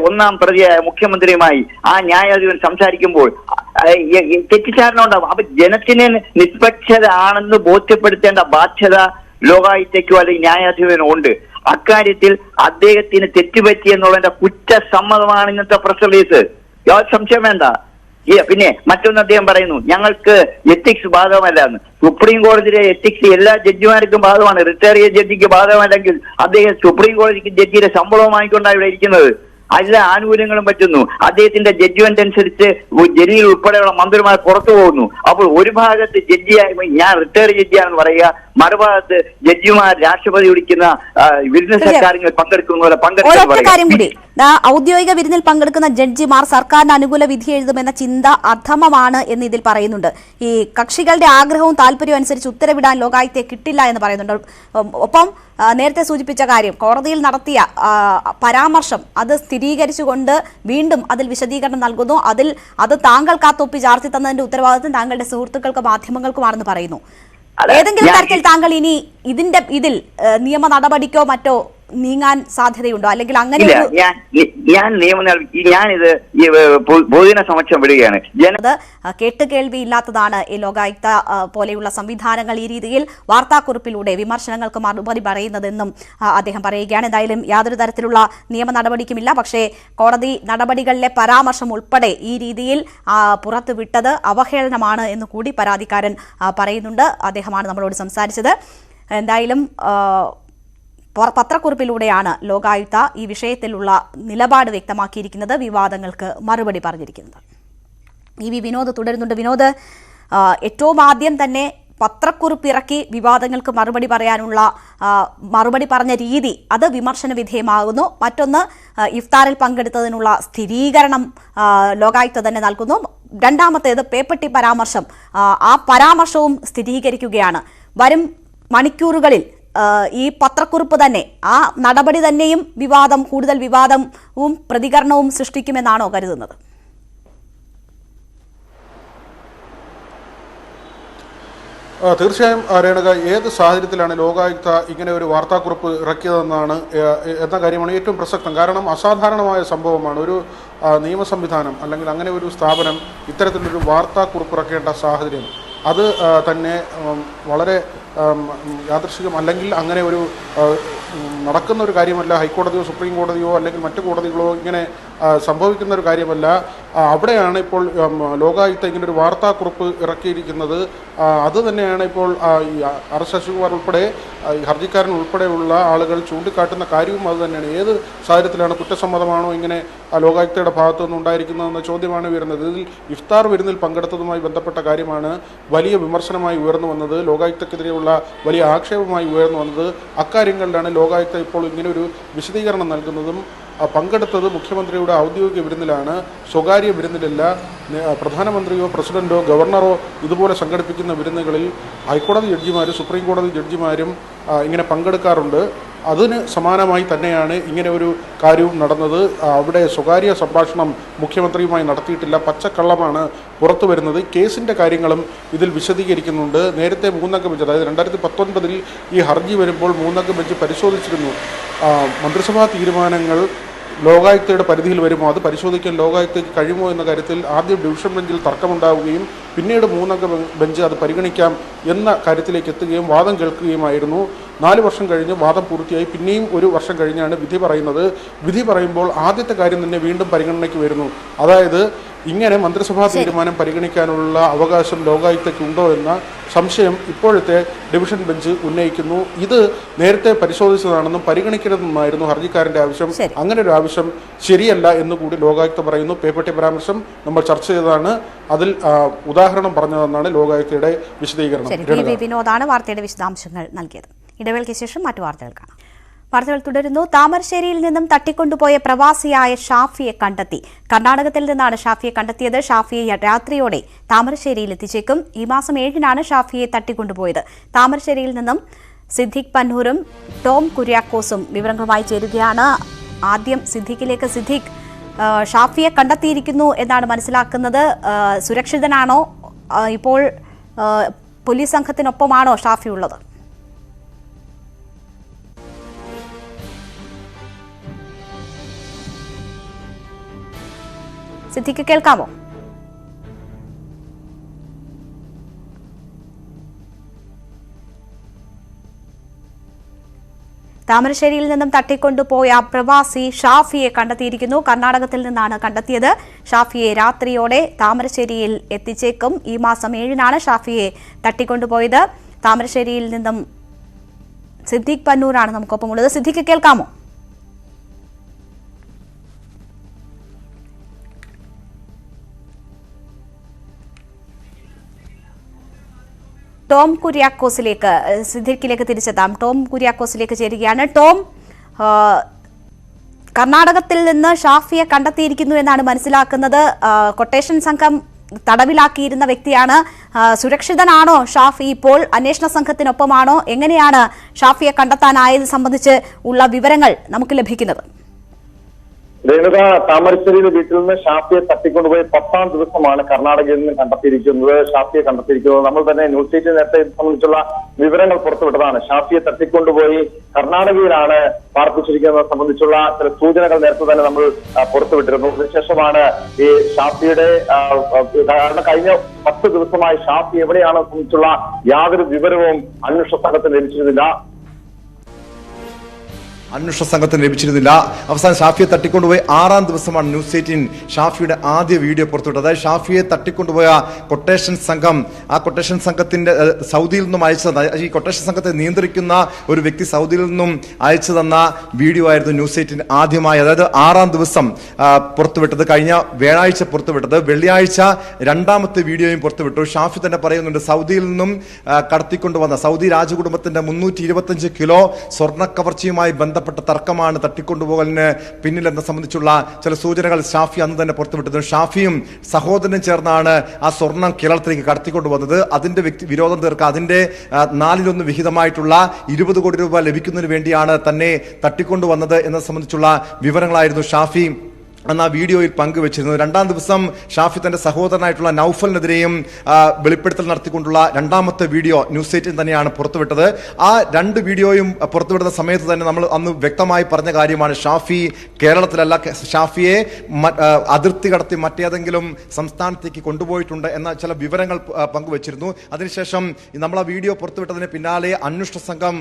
ഒന്നാം പ്രതിയായ മുഖ്യമന്ത്രിയുമായി ആ ന്യായാധിപൻ സംസാരിക്കുമ്പോൾ തെറ്റിദ്ധാരണ ഉണ്ടാവും. അപ്പൊ ജനത്തിന് നിഷ്പക്ഷത ആണെന്ന് ബോധ്യപ്പെടുത്തേണ്ട ബാധ്യത ലോകായുക്തയ്ക്കോ അല്ലെങ്കിൽ ന്യായാധിപനോ ഉണ്ട്. അക്കാര്യത്തിൽ അദ്ദേഹത്തിന് തെറ്റുപറ്റി എന്നുള്ളതിന്റെ കുറ്റസമ്മതമാണ് ഇന്നത്തെ പ്രസ് റിലീസ്. യാതൊരു സംശയം വേണ്ട. പിന്നെ മറ്റൊന്ന് അദ്ദേഹം പറയുന്നു, ഞങ്ങൾക്ക് എത്തിക്സ് ബാധകമല്ല എന്ന്. സുപ്രീം കോടതിയിലെ എത്തിക്സ് എല്ലാ ജഡ്ജിമാർക്കും ബാധകമാണ്. റിട്ടയർ ചെയ്ത ജഡ്ജിക്ക് ബാധകമല്ലെങ്കിൽ അദ്ദേഹം സുപ്രീം കോടതിക്ക് ജഡ്ജിയുടെ ശമ്പളവും വാങ്ങിക്കൊണ്ടാണ് ഇവിടെ ഇരിക്കുന്നത്. എല്ലാ ആനുകൂല്യങ്ങളും പറ്റുന്നു. അദ്ദേഹത്തിന്റെ ജഡ്ജ്മെന്റ് അനുസരിച്ച് ജലീൽ ഉൾപ്പെടെയുള്ള മന്ത്രിമാർ പുറത്തു പോകുന്നു. അപ്പോൾ ഒരു ഭാഗത്ത് ജഡ്ജിയായി ഞാൻ റിട്ടയർ ജഡ്ജിയാണെന്ന് പറയുക, മറുഭാഗത്ത് ജഡ്ജിമാർ രാഷ്ട്രപതി വിളിക്കുന്ന വിരുദ്ധ സർക്കാരുകൾ പങ്കെടുക്കുന്ന പോലെ ഒരൊറ്റ കാര്യം കൂടി, ഔദ്യോഗിക വിരുന്നിൽ പങ്കെടുക്കുന്ന ജഡ്ജിമാർ സർക്കാരിന് അനുകൂല വിധി എഴുതുമെന്ന ചിന്ത അധമമാണ് എന്ന് ഇതിൽ പറയുന്നുണ്ട്. ഈ കക്ഷികളുടെ ആഗ്രഹവും താല്പര്യവും അനുസരിച്ച് ഉത്തരവിടാൻ ലോകായുക്തയെ കിട്ടില്ല എന്ന് പറയുന്നുണ്ട്. ഒപ്പം നേരത്തെ സൂചിപ്പിച്ച കാര്യം, കോടതിയിൽ നടത്തിയ പരാമർശം അത് സ്ഥിരീകരിച്ചുകൊണ്ട് വീണ്ടും അതിൽ വിശദീകരണം നൽകുന്നു. അത് താങ്കൾ കാത്തൊപ്പി ചാർത്തി തന്നതിന്റെ ഉത്തരവാദിത്വം താങ്കളുടെ സുഹൃത്തുക്കൾക്കും മാധ്യമങ്ങൾക്കുമാണെന്ന് പറയുന്നു. ഏതെങ്കിലും തരത്തിൽ താങ്കൾ ഇനി ഇതിൽ നിയമ നടപടിക്കോ മറ്റോ നീങ്ങാൻ സാധ്യതയുണ്ടോ? അല്ലെങ്കിൽ അങ്ങനെ ഞാനിത് പൊതുജന സമക്ഷം വിടുകയാണ്. ജനത കേട്ടുകേൾവി ഇല്ലാത്തതാണ് ഈ ലോകായുക്ത പോലെയുള്ള സംവിധാനങ്ങൾ ഈ രീതിയിൽ വാർത്താക്കുറിപ്പിലൂടെ വിമർശനങ്ങൾക്ക് മറുപടി പറയുന്നതെന്നും അദ്ദേഹം പറയുകയാണ്. എന്തായാലും യാതൊരു തരത്തിലുള്ള നിയമ നടപടിക്കുമില്ല. പക്ഷേ കോടതി നടപടികളിലെ പരാമർശം ഉൾപ്പെടെ ഈ രീതിയിൽ പുറത്തുവിട്ടത് അവഹേളനമാണ് എന്ന് കൂടി പരാതിക്കാരൻ പറയുന്നുണ്ട്. അദ്ദേഹമാണ് നമ്മളോട് സംസാരിച്ചത്. എന്തായാലും പത്രക്കുറിപ്പിലൂടെയാണ് ലോകായുക്ത ഈ വിഷയത്തിലുള്ള നിലപാട് വ്യക്തമാക്കിയിരിക്കുന്നത്, വിവാദങ്ങൾക്ക് മറുപടി പറഞ്ഞിരിക്കുന്നത്. വി വിനോദ് തുടരുന്നുണ്ട്. വിനോദ്, ഏറ്റവും ആദ്യം തന്നെ പത്രക്കുറിപ്പ് ഇറക്കി വിവാദങ്ങൾക്ക് മറുപടി പറഞ്ഞ രീതി അത് വിമർശന വിധേയമാകുന്നു. മറ്റൊന്ന്, ഇഫ്താറിൽ പങ്കെടുത്തതിനുള്ള സ്ഥിരീകരണം ലോകായുക്ത തന്നെ നൽകുന്നു. രണ്ടാമത്തേത് പേപ്പട്ടി പരാമർശം, ആ പരാമർശവും സ്ഥിരീകരിക്കുകയാണ്. വരും മണിക്കൂറുകളിൽ ഈ പത്രക്കുറിപ്പ് തന്നെ, ആ നടപടി തന്നെയും കൂടുതൽ വിവാദവും പ്രതികരണവും സൃഷ്ടിക്കുമെന്നാണോ കരുതുന്നത്? തീർച്ചയായും രേണുക, ഏത് സാഹചര്യത്തിലാണ് ലോകായുക്ത ഇങ്ങനെ ഒരു വാർത്താക്കുറിപ്പ് ഇറക്കിയതെന്നാണ് എന്ന കാര്യമാണ് ഏറ്റവും പ്രസക്തം. കാരണം അസാധാരണമായ സംഭവമാണ്. ഒരു നിയമ സംവിധാനം അല്ലെങ്കിൽ അങ്ങനെ ഒരു സ്ഥാപനം ഇത്തരത്തിലൊരു വാർത്താക്കുറിപ്പ് ഇറക്കേണ്ട സാഹചര്യം അത് തന്നെ വളരെ യാദൃശ്ചികം, അല്ലെങ്കിൽ അങ്ങനെ ഒരു നടക്കുന്ന ഒരു കാര്യമല്ല. ഹൈക്കോടതിയോ സുപ്രീം കോടതിയോ അല്ലെങ്കിൽ മറ്റു കോടതികളോ ഇങ്ങനെ സംഭവിക്കുന്ന ഒരു കാര്യമല്ല. അവിടെയാണ് ഇപ്പോൾ ലോകായുക്ത ഇങ്ങനൊരു വാർത്താക്കുറിപ്പ് ഇറക്കിയിരിക്കുന്നത്. അത് തന്നെയാണ് ഇപ്പോൾ ഈ ആർ ശശികുമാർ ഉൾപ്പെടെ ഹർജിക്കാരൻ ഉൾപ്പെടെയുള്ള ആളുകൾ ചൂണ്ടിക്കാട്ടുന്ന കാര്യവും അത് തന്നെയാണ്. ഏത് സാഹചര്യത്തിലാണ് കുറ്റസമ്മതമാണോ ഇങ്ങനെ ലോകായുക്തയുടെ ഭാഗത്തു നിന്നുണ്ടായിരിക്കുന്നതെന്ന ചോദ്യമാണ് വരുന്നത്. ഇതിൽ ഇഫ്താർ വിരുന്നിൽ പങ്കെടുത്തതുമായി ബന്ധപ്പെട്ട കാര്യമാണ് വലിയ വിമർശനമായി ഉയർന്നു വന്നത്, ലോകായുക്തക്കെതിരെയുള്ള വലിയ ആക്ഷേപമായി ഉയർന്നു വന്നത്. അക്കാര്യങ്ങളിലാണ് ലോകായുക്ത ഇപ്പോൾ ഇങ്ങനെയൊരു വിശദീകരണം നൽകുന്നതും. പങ്കെടുത്തത് മുഖ്യമന്ത്രിയുടെ ഔദ്യോഗിക വിരുന്നിലാണ്, സ്വകാര്യ വിരുന്നിലല്ല. പ്രധാനമന്ത്രിയോ പ്രസിഡന്റോ ഗവർണറോ ഇതുപോലെ സംഘടിപ്പിക്കുന്ന വിരുന്നുകളിൽ ഹൈക്കോടതി ജഡ്ജിമാരും സുപ്രീം കോടതി ജഡ്ജിമാരും ഇങ്ങനെ പങ്കെടുക്കാറുണ്ട്. അതിന് സമാനമായി തന്നെയാണ് ഇങ്ങനെ ഒരു കാര്യവും നടന്നത്. അവിടെ സ്വകാര്യ സംഭാഷണം മുഖ്യമന്ത്രിയുമായി നടത്തിയിട്ടില്ല, പച്ചക്കള്ളമാണ് പുറത്തു വരുന്നത്. കേസിൻ്റെ കാര്യങ്ങളും ഇതിൽ വിശദീകരിക്കുന്നുണ്ട്. നേരത്തെ 3 അംഗ ബെഞ്ച്, അതായത് 2019 ഈ ഹർജി വരുമ്പോൾ 3 അംഗ ബെഞ്ച് പരിശോധിച്ചിരുന്നു. മന്ത്രിസഭാ തീരുമാനങ്ങൾ ലോകായുക്തയുടെ പരിധിയിൽ വരുമോ, അത് പരിശോധിക്കാൻ ലോകായുക്തയ്ക്ക് കഴിയുമോ എന്ന കാര്യത്തിൽ ആദ്യം ഡിവിഷൻ ബെഞ്ചിൽ തർക്കമുണ്ടാവുകയും പിന്നീട് 3 അംഗ ബെഞ്ച് അത് പരിഗണിക്കാം എന്ന കാര്യത്തിലേക്ക് എത്തുകയും വാദം കേൾക്കുകയുമായിരുന്നു. 4 വർഷം കഴിഞ്ഞ് വാദം പൂർത്തിയായി. പിന്നെയും 1 വർഷം കഴിഞ്ഞാണ് വിധി പറയുന്നത്. വിധി പറയുമ്പോൾ ആദ്യത്തെ കാര്യം തന്നെ വീണ്ടും പരിഗണനയ്ക്ക് വരുന്നു. അതായത് ഇങ്ങനെ മന്ത്രിസഭാ തീരുമാനം പരിഗണിക്കാനുള്ള അവകാശം ലോകായുക്തയ്ക്ക് ഉണ്ടോ എന്ന സംശയം ഇപ്പോഴത്തെ ഡിവിഷൻ ബെഞ്ച് ഉന്നയിക്കുന്നു. ഇത് നേരത്തെ പരിശോധിച്ചതാണെന്നും പരിഗണിക്കരുതെന്നായിരുന്നു ഹർജിക്കാരന്റെ ആവശ്യം. അങ്ങനെ ഒരു ആവശ്യം ശരിയല്ല എന്നുകൂടി ലോകായുക്ത പറയുന്നു. പേപ്പട്ടി പരാമർശം നമ്മൾ ചർച്ച ചെയ്തതാണ്, അതിൽ ഉദാഹരണം പറഞ്ഞതെന്നാണ് ലോകായുക്തയുടെ വിശദീകരണം. വിനോദാണ് വാർത്തയുടെ വിശദാംശങ്ങൾ നൽകിയത്. ഇടവേളയ്ക്ക് ശേഷം മറ്റു വാർത്തകൾ കാണാം. വാർത്തകൾ തുടരുന്നു. താമരശ്ശേരിയിൽ നിന്നും തട്ടിക്കൊണ്ടുപോയ പ്രവാസിയായ ഷാഫിയെ കണ്ടെത്തി. കർണാടകത്തിൽ നിന്നാണ് ഷാഫിയെ കണ്ടെത്തിയത്. ഷാഫിയെ രാത്രിയോടെ താമരശ്ശേരിയിൽ എത്തിച്ചേക്കും. ഈ മാസം 7-നാണ് ഷാഫിയെ തട്ടിക്കൊണ്ടുപോയത്. താമരശ്ശേരിയിൽ നിന്നും സിദ്ദിഖ് പന്നൂരും ടോം കുര്യാക്കോസും വിവരങ്ങളുമായി ചേരുകയാണ്. ആദ്യം സിദ്ദിഖിലേക്ക്. സിദ്ദിഖ്, ഷാഫിയെ കണ്ടെത്തിയിരിക്കുന്നു എന്നാണ് മനസ്സിലാക്കുന്നത്. സുരക്ഷിതനാണോ? ഇപ്പോൾ പോലീസ് സംഘത്തിനൊപ്പമാണോ ഷാഫി ഉള്ളത്? സിദ്ദിഖ്, കേൾക്കാമോ? താമരശ്ശേരിയിൽ നിന്നും തട്ടിക്കൊണ്ടുപോയ പ്രവാസി ഷാഫിയെ കണ്ടെത്തിയിരിക്കുന്നു. കർണാടകത്തിൽ നിന്നാണ് കണ്ടെത്തിയത്. ഷാഫിയെ രാത്രിയോടെ താമരശ്ശേരിയിൽ എത്തിച്ചേക്കും. ഈ മാസം 7-നാണ് ഷാഫിയെ തട്ടിക്കൊണ്ടുപോയത്. താമരശ്ശേരിയിൽ നിന്നും സിദ്ദിഖ് പന്നൂരാണ് നമുക്കൊപ്പമുള്ളത്. സിദ്ദിഖ്, കേൾക്കാമോ? ടോം കുര്യാക്കോസിലേക്ക് സിദ്ദിഖിലേക്ക് തിരിച്ചെത്താം. ടോം കുര്യാക്കോസിലേക്ക് ചേരുകയാണ്. ടോം, കർണാടകത്തിൽ നിന്ന് ഷാഫിയെ കണ്ടെത്തിയിരിക്കുന്നു എന്നാണ് മനസ്സിലാക്കുന്നത്. കൊട്ടേഷൻ സംഘം തടവിലാക്കിയിരുന്ന വ്യക്തിയാണ്. സുരക്ഷിതനാണോ ഷാഫി? ഇപ്പോൾ അന്വേഷണ സംഘത്തിനൊപ്പമാണോ? എങ്ങനെയാണ് ഷാഫിയെ കണ്ടെത്താനായത് സംബന്ധിച്ച് ഉള്ള വിവരങ്ങൾ നമുക്ക് ലഭിക്കുന്നത്? രേണുക, താമരശ്ശേരിയിലെ വീട്ടിൽ നിന്ന് ഷാഫിയെ തട്ടിക്കൊണ്ടുപോയി 10ാം ദിവസമാണ് കർണാടകയിൽ നിന്ന് ഷാഫിയെ കണ്ടെത്തിയിരിക്കുന്നത്. നമ്മൾ തന്നെ ന്യൂസ് 8 നേരത്തെ ഇത് സംബന്ധിച്ചുള്ള വിവരങ്ങൾ പുറത്തുവിട്ടതാണ്. ഷാഫിയെ തട്ടിക്കൊണ്ടുപോയി കർണാടകയിലാണ് പാർപ്പിച്ചിരിക്കുന്നത് സംബന്ധിച്ചുള്ള ചില സൂചനകൾ നേരത്തെ തന്നെ നമ്മൾ പുറത്തുവിട്ടിരുന്നു. അതിനുശേഷമാണ് ഈ ഷാഫിയുടെ കഴിഞ്ഞ 10 ദിവസമായി ഷാഫി എവിടെയാണെന്ന് സംബന്ധിച്ചുള്ള യാതൊരു വിവരവും അന്വേഷണ സംഘത്തിന് ലഭിച്ചിരുന്നില്ല. അവസാനം ഷാഫിയെ തട്ടിക്കൊണ്ടുപോയി 6ാം ദിവസമാണ് ന്യൂസ് 18 ഷാഫിയുടെ ആദ്യ വീഡിയോ പുറത്തുവിട്ടത്. അതായത് ഷാഫിയെ തട്ടിക്കൊണ്ടുപോയ കൊട്ടേഷൻ സംഘം, ആ കൊട്ടേഷൻ സംഘത്തിന്റെ സൗദിയിൽ നിന്നും അയച്ചു തന്ന, ഈ കൊട്ടേഷൻ സംഘത്തെ നിയന്ത്രിക്കുന്ന ഒരു വ്യക്തി സൗദിയിൽ നിന്നും അയച്ചു തന്ന വീഡിയോ ആയിരുന്നു ന്യൂസ് 18 ആദ്യമായി, അതായത് 6ാം ദിവസം പുറത്തുവിട്ടത്. കഴിഞ്ഞ വ്യാഴാഴ്ച പുറത്തുവിട്ടത്. വെള്ളിയാഴ്ച 2ാമത്തെ വീഡിയോയും പുറത്തുവിട്ടു. ഷാഫി തന്നെ പറയുന്നുണ്ട്, സൗദിയിൽ നിന്നും കടത്തിക്കൊണ്ടുവന്ന സൗദി രാജകുടുംബത്തിന്റെ 325 കിലോ സ്വർണ്ണ കവർച്ചയുമായി ബന്ധപ്പെട്ട തർക്കമാണ് തട്ടിക്കൊണ്ടുപോകലിന് പിന്നിലെന്ന സംബന്ധിച്ചുള്ള ചില സൂചനകൾ ഷാഫി അന്ന് തന്നെ പുറത്തുവിട്ടത്. ഷാഫിയും സഹോദരനും ചേർന്നാണ് ആ സ്വർണം കേരളത്തിലേക്ക് കടത്തിക്കൊണ്ടുവന്നത്. അതിന്റെ വിരോധം തീർക്കുക, അതിന്റെ 4/1 വിഹിതമായിട്ടുള്ള 20 കോടി രൂപ ലഭിക്കുന്നതിന് വേണ്ടിയാണ് തന്നെ തട്ടിക്കൊണ്ടുവന്നത് എന്നത് സംബന്ധിച്ചുള്ള വിവരങ്ങളായിരുന്നു ഷാഫി അന്ന് ആ വീഡിയോയിൽ പങ്കുവച്ചിരുന്നത്. 2ാം ദിവസം ഷാഫി തന്റെ സഹോദരനായിട്ടുള്ള നൌഫലിനെതിരെയും വെളിപ്പെടുത്തൽ നടത്തിക്കൊണ്ടുള്ള 2ാമത്തെ വീഡിയോ ന്യൂസ് 18 തന്നെയാണ് പുറത്തുവിട്ടത്. ആ 2 വീഡിയോയും പുറത്തുവിടുന്ന സമയത്ത് തന്നെ നമ്മൾ അന്ന് വ്യക്തമായി പറഞ്ഞ കാര്യമാണ്, ഷാഫി കേരളത്തിലല്ല, ഷാഫിയെ അതിർത്തി കടത്തി മറ്റേതെങ്കിലും സംസ്ഥാനത്തേക്ക് കൊണ്ടുപോയിട്ടുണ്ട് എന്ന ചില വിവരങ്ങൾ പങ്കുവച്ചിരുന്നു. അതിനുശേഷം നമ്മൾ ആ വീഡിയോ പുറത്തുവിട്ടതിന് പിന്നാലെ അന്വേഷണ സംഘം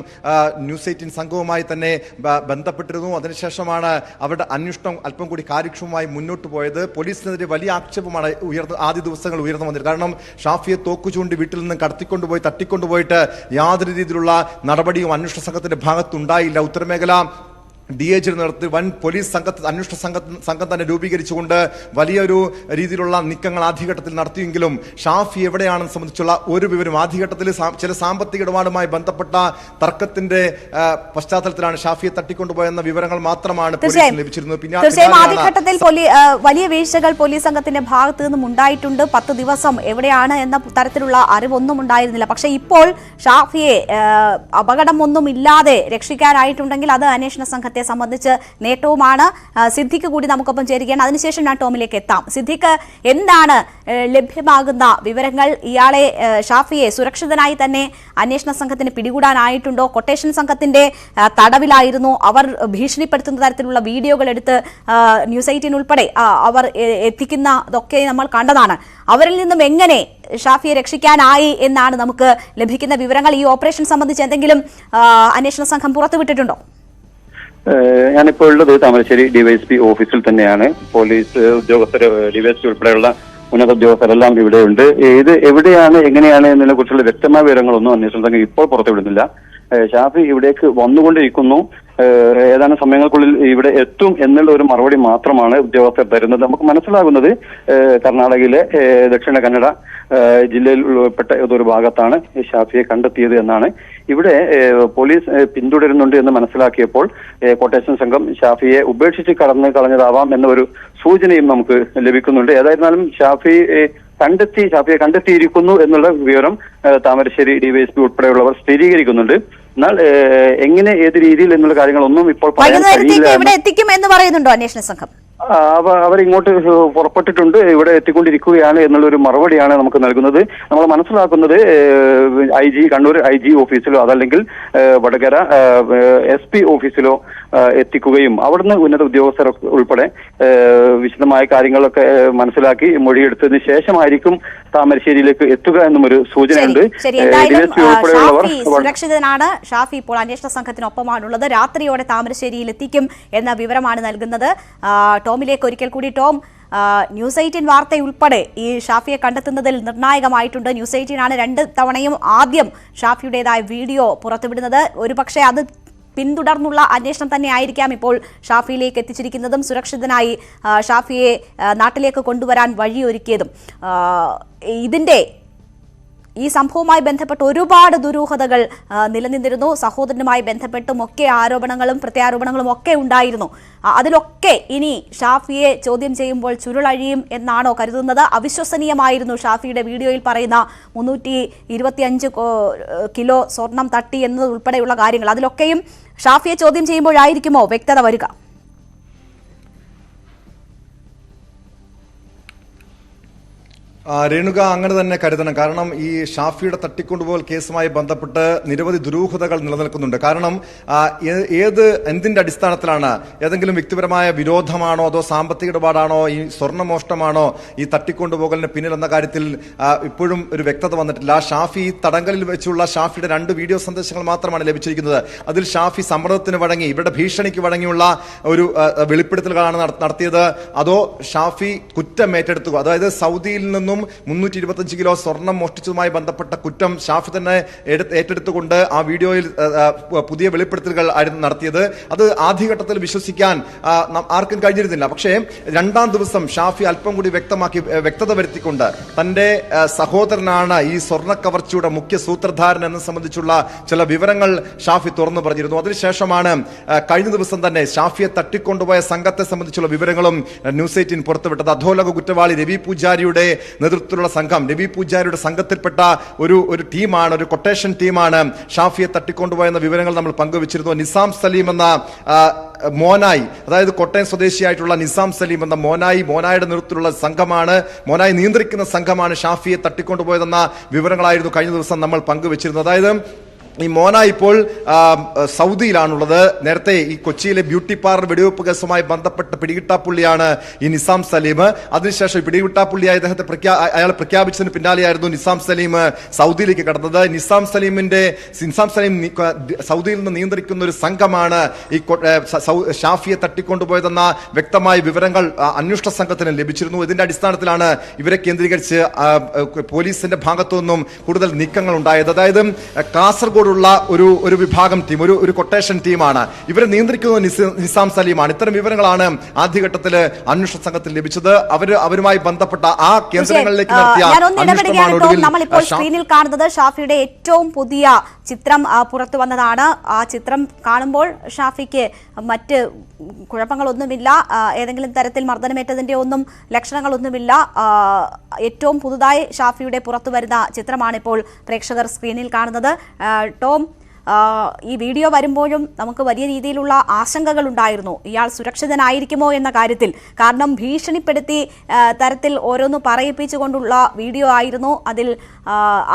ന്യൂസ് 18 സംഘവുമായി തന്നെ ബന്ധപ്പെട്ടിരുന്നു. അതിനുശേഷമാണ് അവരുടെ അന്വേഷണം അല്പം കൂടി മായി മുന്നോട്ട് പോയത്. പോലീസിനെതിരെ വലിയ ആക്ഷേപമാണ് ആദ്യ ദിവസങ്ങൾ ഉയർന്നു വന്നത്. കാരണം ഷാഫിയെ തോക്കു ചൂണ്ടി വീട്ടിൽ നിന്ന് തട്ടിക്കൊണ്ടുപോയിട്ട് യാതൊരു രീതിയിലുള്ള നടപടിയും അന്വേഷണ സംഘത്തിന്റെ ഭാഗത്തുണ്ടായില്ല. ഉത്തരമേഖല DIG നേതൃത്വത്തിൽ വൻ പോലീസ് അന്വേഷണ സംഘം തന്നെ രൂപീകരിച്ചുകൊണ്ട് വലിയൊരു രീതിയിലുള്ള നീക്കങ്ങൾ ആദ്യഘട്ടത്തിൽ നടത്തിയെങ്കിലും ഷാഫി എവിടെയാണെന്ന് സംബന്ധിച്ചുള്ള ഒരു വിവരം ആദ്യഘട്ടത്തിൽ ചില സാമ്പത്തിക ഇടപാടുമായി ബന്ധപ്പെട്ട തർക്കത്തിന്റെ പശ്ചാത്തലത്തിലാണ് ഷാഫിയെ തട്ടിക്കൊണ്ടുപോയെന്ന വിവരങ്ങൾ മാത്രമാണ് പോലീസിന് ലഭിച്ചിരുന്നത്. തീർച്ചയായും ആദ്യഘട്ടത്തിൽ വലിയ വീഴ്ചകൾ പോലീസ് സംഘത്തിന്റെ ഭാഗത്ത് നിന്നും ഉണ്ടായിട്ടുണ്ട്. 10 ദിവസം എവിടെയാണ് എന്ന തരത്തിലുള്ള അറിവൊന്നും ഉണ്ടായിരുന്നില്ല. പക്ഷെ ഇപ്പോൾ ഷാഫിയെ അപകടമൊന്നുമില്ലാതെ രക്ഷിക്കാനായിട്ടുണ്ടെങ്കിൽ അത് അന്വേഷണ സംഘത്തെ സംബന്ധിച്ച് നേട്ടവുമാണ്. സിദ്ദിഖ് കൂടി നമുക്കൊപ്പം ചേരുകയാണ്. അതിനുശേഷം ഞാൻ ടോമിലേക്ക് എത്താം. സിദ്ദിഖ്, എന്താണ് ലഭ്യമാകുന്ന വിവരങ്ങൾ? ഇയാളെ ഷാഫിയെ സുരക്ഷിതനായി തന്നെ അന്വേഷണ സംഘത്തിന് പിടികൂടാനായിട്ടുണ്ടോ? കൊട്ടേഷൻ സംഘത്തിന്റെ തടവിലായിരുന്നു. അവർ ഭീഷണിപ്പെടുത്തുന്ന തരത്തിലുള്ള വീഡിയോകൾ എടുത്ത് ന്യൂസ് 18 ഉൾപ്പെടെ അവർ എത്തിക്കുന്നതൊക്കെ നമ്മൾ കണ്ടതാണ്. അവരിൽ നിന്നും എങ്ങനെ ഷാഫിയെ രക്ഷിക്കാനായി എന്നാണ് നമുക്ക് ലഭിക്കുന്ന വിവരങ്ങൾ? ഈ ഓപ്പറേഷൻ സംബന്ധിച്ച് എന്തെങ്കിലും അന്വേഷണ സംഘം പുറത്തുവിട്ടിട്ടുണ്ടോ? ഞാനിപ്പോൾ ഉള്ളത് താമരശ്ശേരി DYSP ഓഫീസിൽ തന്നെയാണ്. പോലീസ് ഉദ്യോഗസ്ഥർ, DYSP ഉൾപ്പെടെയുള്ള ഉന്നത ഉദ്യോഗസ്ഥരെല്ലാം ഇവിടെയുണ്ട്. ഇത് എവിടെയാണ്, എങ്ങനെയാണ് എന്നതിനെ കുറിച്ചുള്ള വ്യക്തമായ വിവരങ്ങളൊന്നും അന്വേഷണ സംഘം ഇപ്പോൾ പുറത്തുവിടുന്നില്ല. ഷാഫി ഇവിടേക്ക് വന്നുകൊണ്ടിരിക്കുന്നു, ഏതാനും സമയങ്ങൾക്കുള്ളിൽ ഇവിടെ എത്തും എന്നുള്ള ഒരു മറുപടി മാത്രമാണ് ഉദ്യോഗസ്ഥർ തരുന്നത്. നമുക്ക് മനസ്സിലാകുന്നത് കർണാടകയിലെ ദക്ഷിണ കന്നഡ ജില്ലയിൽ ഉൾപ്പെട്ട ഏതൊരു ഭാഗത്താണ് ഷാഫിയെ കണ്ടെത്തിയത് എന്നാണ്. ഇവിടെ പോലീസ് പിന്തുടരുന്നുണ്ട് എന്ന് മനസ്സിലാക്കിയപ്പോൾ കൊട്ടേഷൻ സംഘം ഷാഫിയെ ഉപേക്ഷിച്ച് കളഞ്ഞതാവാം എന്ന ഒരു സൂചനയും നമുക്ക് ലഭിക്കുന്നുണ്ട്. ഏതായിരുന്നാലും ഷാഫിയെ കണ്ടെത്തിയിരിക്കുന്നു എന്നുള്ള വിവരം താമരശ്ശേരി DYSP ഉൾപ്പെടെയുള്ളവർ സ്ഥിരീകരിക്കുന്നുണ്ട്. എന്നാൽ എങ്ങനെ, ഏത് രീതിയിൽ എന്നുള്ള കാര്യങ്ങളൊന്നും ഇപ്പോൾ പറയാൻ കഴിയില്ല. എത്തിക്കും എന്ന് പറയുന്നുണ്ടോ അന്വേഷണ സംഘം? അവരിങ്ങോട്ട് പുറപ്പെട്ടിട്ടുണ്ട്, ഇവിടെ എത്തിക്കൊണ്ടിരിക്കുകയാണ് എന്നുള്ളൊരു മറുപടിയാണ് നമുക്ക് നൽകുന്നത്. നമ്മൾ മനസ്സിലാക്കുന്നത് കണ്ണൂർ IG ഓഫീസിലോ അതല്ലെങ്കിൽ വടകര SP ഓഫീസിലോ എത്തിക്കുകയും അവിടുന്ന് ഉന്നത ഉദ്യോഗസ്ഥർ ഉൾപ്പെടെ വിശദമായ കാര്യങ്ങളൊക്കെ മനസ്സിലാക്കി മൊഴിയെടുത്തതിന് ശേഷമായിരിക്കും താമരശ്ശേരിയിലേക്ക് എത്തുക എന്നും ഒരു സൂചനയുണ്ട്. സുരക്ഷിതനാണ് ഷാഫി, ഇപ്പോൾ അന്വേഷണ സംഘത്തിനൊപ്പമാണുള്ളത്. രാത്രിയോടെ താമരശ്ശേരിയിൽ എത്തിക്കും എന്ന വിവരമാണ് നൽകുന്നത്. ടോമിലേക്ക് ഒരിക്കൽ കൂടി. ടോം, ന്യൂസ് 18 വാർത്തയുൾപ്പെടെ ഈ ഷാഫിയെ കണ്ടെത്തുന്നതിൽ നിർണായകമായിട്ടുണ്ട്. ന്യൂസ് 18 ആണ് 2 തവണയും ആദ്യം ഷാഫിയുടേതായ വീഡിയോ പുറത്തുവിടുന്നത്. ഒരുപക്ഷെ അത് പിന്തുടർന്നുള്ള അന്വേഷണം തന്നെ ആയിരിക്കാം ഇപ്പോൾ ഷാഫിയിലേക്ക് എത്തിച്ചിരിക്കുന്നതും സുരക്ഷിതനായി ഷാഫിയെ നാട്ടിലേക്ക് കൊണ്ടുവരാൻ വഴിയൊരുക്കിയതും. ഇതിന്റെ ഈ സംഭവവുമായി ബന്ധപ്പെട്ട് ഒരുപാട് ദുരൂഹതകൾ നിലനിന്നിരുന്നു. സഹോദരനുമായി ബന്ധപ്പെട്ടും ഒക്കെ ആരോപണങ്ങളും പ്രത്യാരോപണങ്ങളും ഒക്കെ ഉണ്ടായിരുന്നു. അതിലൊക്കെ ഇനി ഷാഫിയെ ചോദ്യം ചെയ്യുമ്പോൾ ചുരുളഴിയും എന്നാണോ കരുതുന്നത്? അവിശ്വസനീയമായിരുന്നു ഷാഫിയുടെ വീഡിയോയിൽ പറയുന്ന 325 കിലോ സ്വർണം തട്ടി എന്നത് ഉൾപ്പെടെയുള്ള കാര്യങ്ങൾ. അതിലൊക്കെയും ഷാഫിയെ ചോദ്യം ചെയ്യുമ്പോഴായിരിക്കുമോ വ്യക്തത വരിക? രേണുക അങ്ങനെ തന്നെ കരുതണം. കാരണം ഈ ഷാഫിയുടെ തട്ടിക്കൊണ്ടുപോകൽ കേസുമായി ബന്ധപ്പെട്ട് നിരവധി ദുരൂഹതകൾ നിലനിൽക്കുന്നുണ്ട്. കാരണം എന്തിന്റെ അടിസ്ഥാനത്തിലാണ്? ഏതെങ്കിലും വ്യക്തിപരമായ വിരോധമാണോ അതോ സാമ്പത്തിക ഇടപാടാണോ ഈ സ്വർണ്ണമോഷണമാണോ ഈ തട്ടിക്കൊണ്ടുപോകലിന് പിന്നിലെന്ന കാര്യത്തിൽ ഇപ്പോഴും ഒരു വ്യക്തത വന്നിട്ടില്ല. ഷാഫി തടങ്കലിൽ വെച്ചുള്ള ഷാഫിയുടെ 2 വീഡിയോ സന്ദേശങ്ങൾ മാത്രമാണ് ലഭിച്ചിരിക്കുന്നത്. അതിൽ ഷാഫി സമ്മർദ്ദത്തിന് വഴങ്ങി, ഇവരുടെ ഭീഷണിക്ക് വഴങ്ങിയുള്ള ഒരു വെളിപ്പെടുത്തലുകളാണ് നടത്തിയത്. അതോ ഷാഫി കുറ്റമേറ്റെടുത്തു, അതായത് സൗദിയിൽ നിന്നും 325 കിലോ സ്വർണം മോഷ്ടിച്ചതുമായി ബന്ധപ്പെട്ട കുറ്റം ഷാഫി തന്നെ ഏറ്റെടുത്തുകൊണ്ട് ആ വീഡിയോയിൽ പുതിയ വെളിപ്പെടുത്തലുകൾ ആയിരുന്നു നടത്തിയത്. അത് ആദ്യഘട്ടത്തിൽ വിശ്വസിക്കാൻ ആർക്കും കഴിഞ്ഞിരുന്നില്ല. പക്ഷേ 2ാം ദിവസം ഷാഫി അല്പം കൂടി വ്യക്തത വരുത്തിക്കൊണ്ട് തന്റെ സഹോദരനാണ് ഈ സ്വർണ്ണ കവർച്ചയുടെ മുഖ്യ സൂത്രധാരൻ എന്നെ സംബന്ധിച്ചുള്ള ചില വിവരങ്ങൾ ഷാഫി തുറന്നു പറഞ്ഞിരുന്നു. അതിനുശേഷമാണ് കഴിഞ്ഞ ദിവസം തന്നെ ഷാഫിയെ തട്ടിക്കൊണ്ടുപോയ സംഘത്തെ സംബന്ധിച്ചുള്ള വിവരങ്ങളും ന്യൂസ് 18 പുറത്തുവിട്ടത്. അധോലോക കുറ്റവാളി രവി പൂജാരിയുടെ നേതൃത്വത്തിലുള്ള സംഘം, രവി പൂജാരിയുടെ സംഘത്തിൽപ്പെട്ട ഒരു ടീമാണ്, ഒരു കൊട്ടേഷൻ ടീമാണ് ഷാഫിയെ തട്ടിക്കൊണ്ടുപോയെന്ന വിവരങ്ങൾ നമ്മൾ പങ്കുവച്ചിരുന്നു. നിസാം സലീം എന്ന മോനായി, അതായത് കോട്ടയം സ്വദേശിയായിട്ടുള്ള നിസാം സലീം എന്ന മോനായുടെ നേതൃത്വത്തിലുള്ള സംഘമാണ്, മോനായി നിയന്ത്രിക്കുന്ന സംഘമാണ് ഷാഫിയെ തട്ടിക്കൊണ്ടുപോയതെന്ന വിവരങ്ങളായിരുന്നു കഴിഞ്ഞ ദിവസം നമ്മൾ പങ്കുവച്ചിരുന്നത്. അതായത് ഈ മോന ഇപ്പോൾ സൗദിയിലാണുള്ളത്. നേരത്തെ ഈ കൊച്ചിയിലെ ബ്യൂട്ടി പാർലർ വെടിവെപ്പ് കേസുമായി ബന്ധപ്പെട്ട് പിടികിട്ടാപ്പുള്ളിയാണ് ഈ നിസാം സലീം. അതിനുശേഷം പിടികിട്ടാപ്പുള്ളിയായി അയാളെ പ്രഖ്യാപിച്ചതിന് പിന്നാലെയായിരുന്നു നിസാം സലീം സൗദിയിലേക്ക് കടന്നത്. നിസാം സലീം സൗദിയിൽ നിന്ന് നിയന്ത്രിക്കുന്ന ഒരു സംഘമാണ് ഈ ഷാഫിയെ തട്ടിക്കൊണ്ടുപോയതെന്ന വ്യക്തമായ വിവരങ്ങൾ അന്വേഷണ സംഘത്തിന് ലഭിച്ചിരുന്നു. ഇതിന്റെ അടിസ്ഥാനത്തിലാണ് ഇവരെ കേന്ദ്രീകരിച്ച് പോലീസിന്റെ ഭാഗത്തു നിന്നും കൂടുതൽ നീക്കങ്ങൾ ഉണ്ടായത്. അതായത് കാസർഗോഡ് ഒരു വിഭാഗം ടീം, ഒരു കൊട്ടേഷൻ ടീമാണ്. ഇവരെ നിയന്ത്രിക്കുന്നത് നിസാം സലീമാണ്. ഇത്തരം വിവരങ്ങളാണ് ആദ്യഘട്ടത്തിൽ അന്വേഷണ സംഘത്തിൽ ലഭിച്ചത്. അവരുമായി ബന്ധപ്പെട്ട ആ കേന്ദ്രങ്ങളിലേക്ക് നടത്തിയ നമ്മളിപ്പോൾ സ്ക്രീനിൽ കാണുന്നത് ഷാഫിയുടെ ഏറ്റവും പുതിയ ചിത്രം പുറത്തു വന്നതാണ്. ആ ചിത്രം കാണുമ്പോൾ ഷാഫിക്ക് മറ്റ് കുഴപ്പങ്ങളൊന്നുമില്ല, ഏതെങ്കിലും തരത്തിൽ മർദ്ദനമേറ്റതിന്റെ ഒന്നും ലക്ഷണങ്ങളൊന്നുമില്ല. ഏറ്റവും പുതുതായി ഷാഫിയുടെ പുറത്തു വരുന്ന ചിത്രമാണ് ഇപ്പോൾ പ്രേക്ഷകർ സ്ക്രീനിൽ കാണുന്നത്. ടോം, ഈ വീഡിയോ വരുമ്പോഴും നമുക്ക് വലിയ രീതിയിലുള്ള ആശങ്കകൾ ഉണ്ടായിരുന്നു. ഇയാൾ സുരക്ഷിതനായിരിക്കുമോ എന്ന കാര്യത്തിൽ. കാരണം ഭീഷണിപ്പെടുത്തി തരത്തിൽ ഓരോന്ന് പറയിപ്പിച്ചുകൊണ്ടുള്ള വീഡിയോ ആയിരുന്നു. അതിൽ